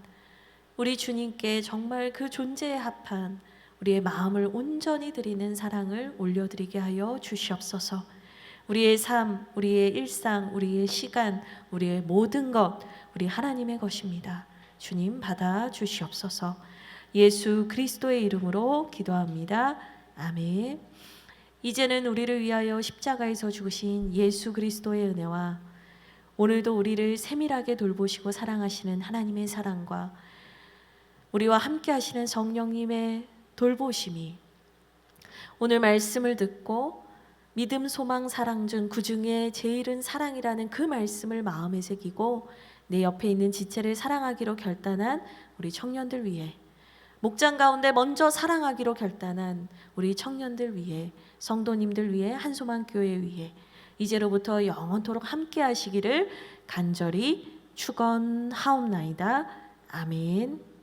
우리 주님께 정말 그 존재에 합한 우리의 마음을 온전히 드리는 사랑을 올려드리게 하여 주시옵소서. 우리의 삶, 우리의 일상, 우리의 시간, 우리의 모든 것 우리 하나님의 것입니다. 주님 받아 주시옵소서. 예수 그리스도의 이름으로 기도합니다. 아멘. 이제는 우리를 위하여 십자가에서 죽으신 예수 그리스도의 은혜와 오늘도 우리를 세밀하게 돌보시고 사랑하시는 하나님의 사랑과 우리와 함께 하시는 성령님의 돌보심이 오늘 말씀을 듣고 믿음, 소망, 사랑 중 그 중에 제일은 사랑이라는 그 말씀을 마음에 새기고 내 옆에 있는 지체를 사랑하기로 결단한 우리 청년들 위해, 목장 가운데 먼저 사랑하기로 결단한 우리 청년들 위해, 성도님들 위해, 한소망교회 위해 이제로부터 영원토록 함께 하시기를 간절히 축원하옵나이다. 아멘.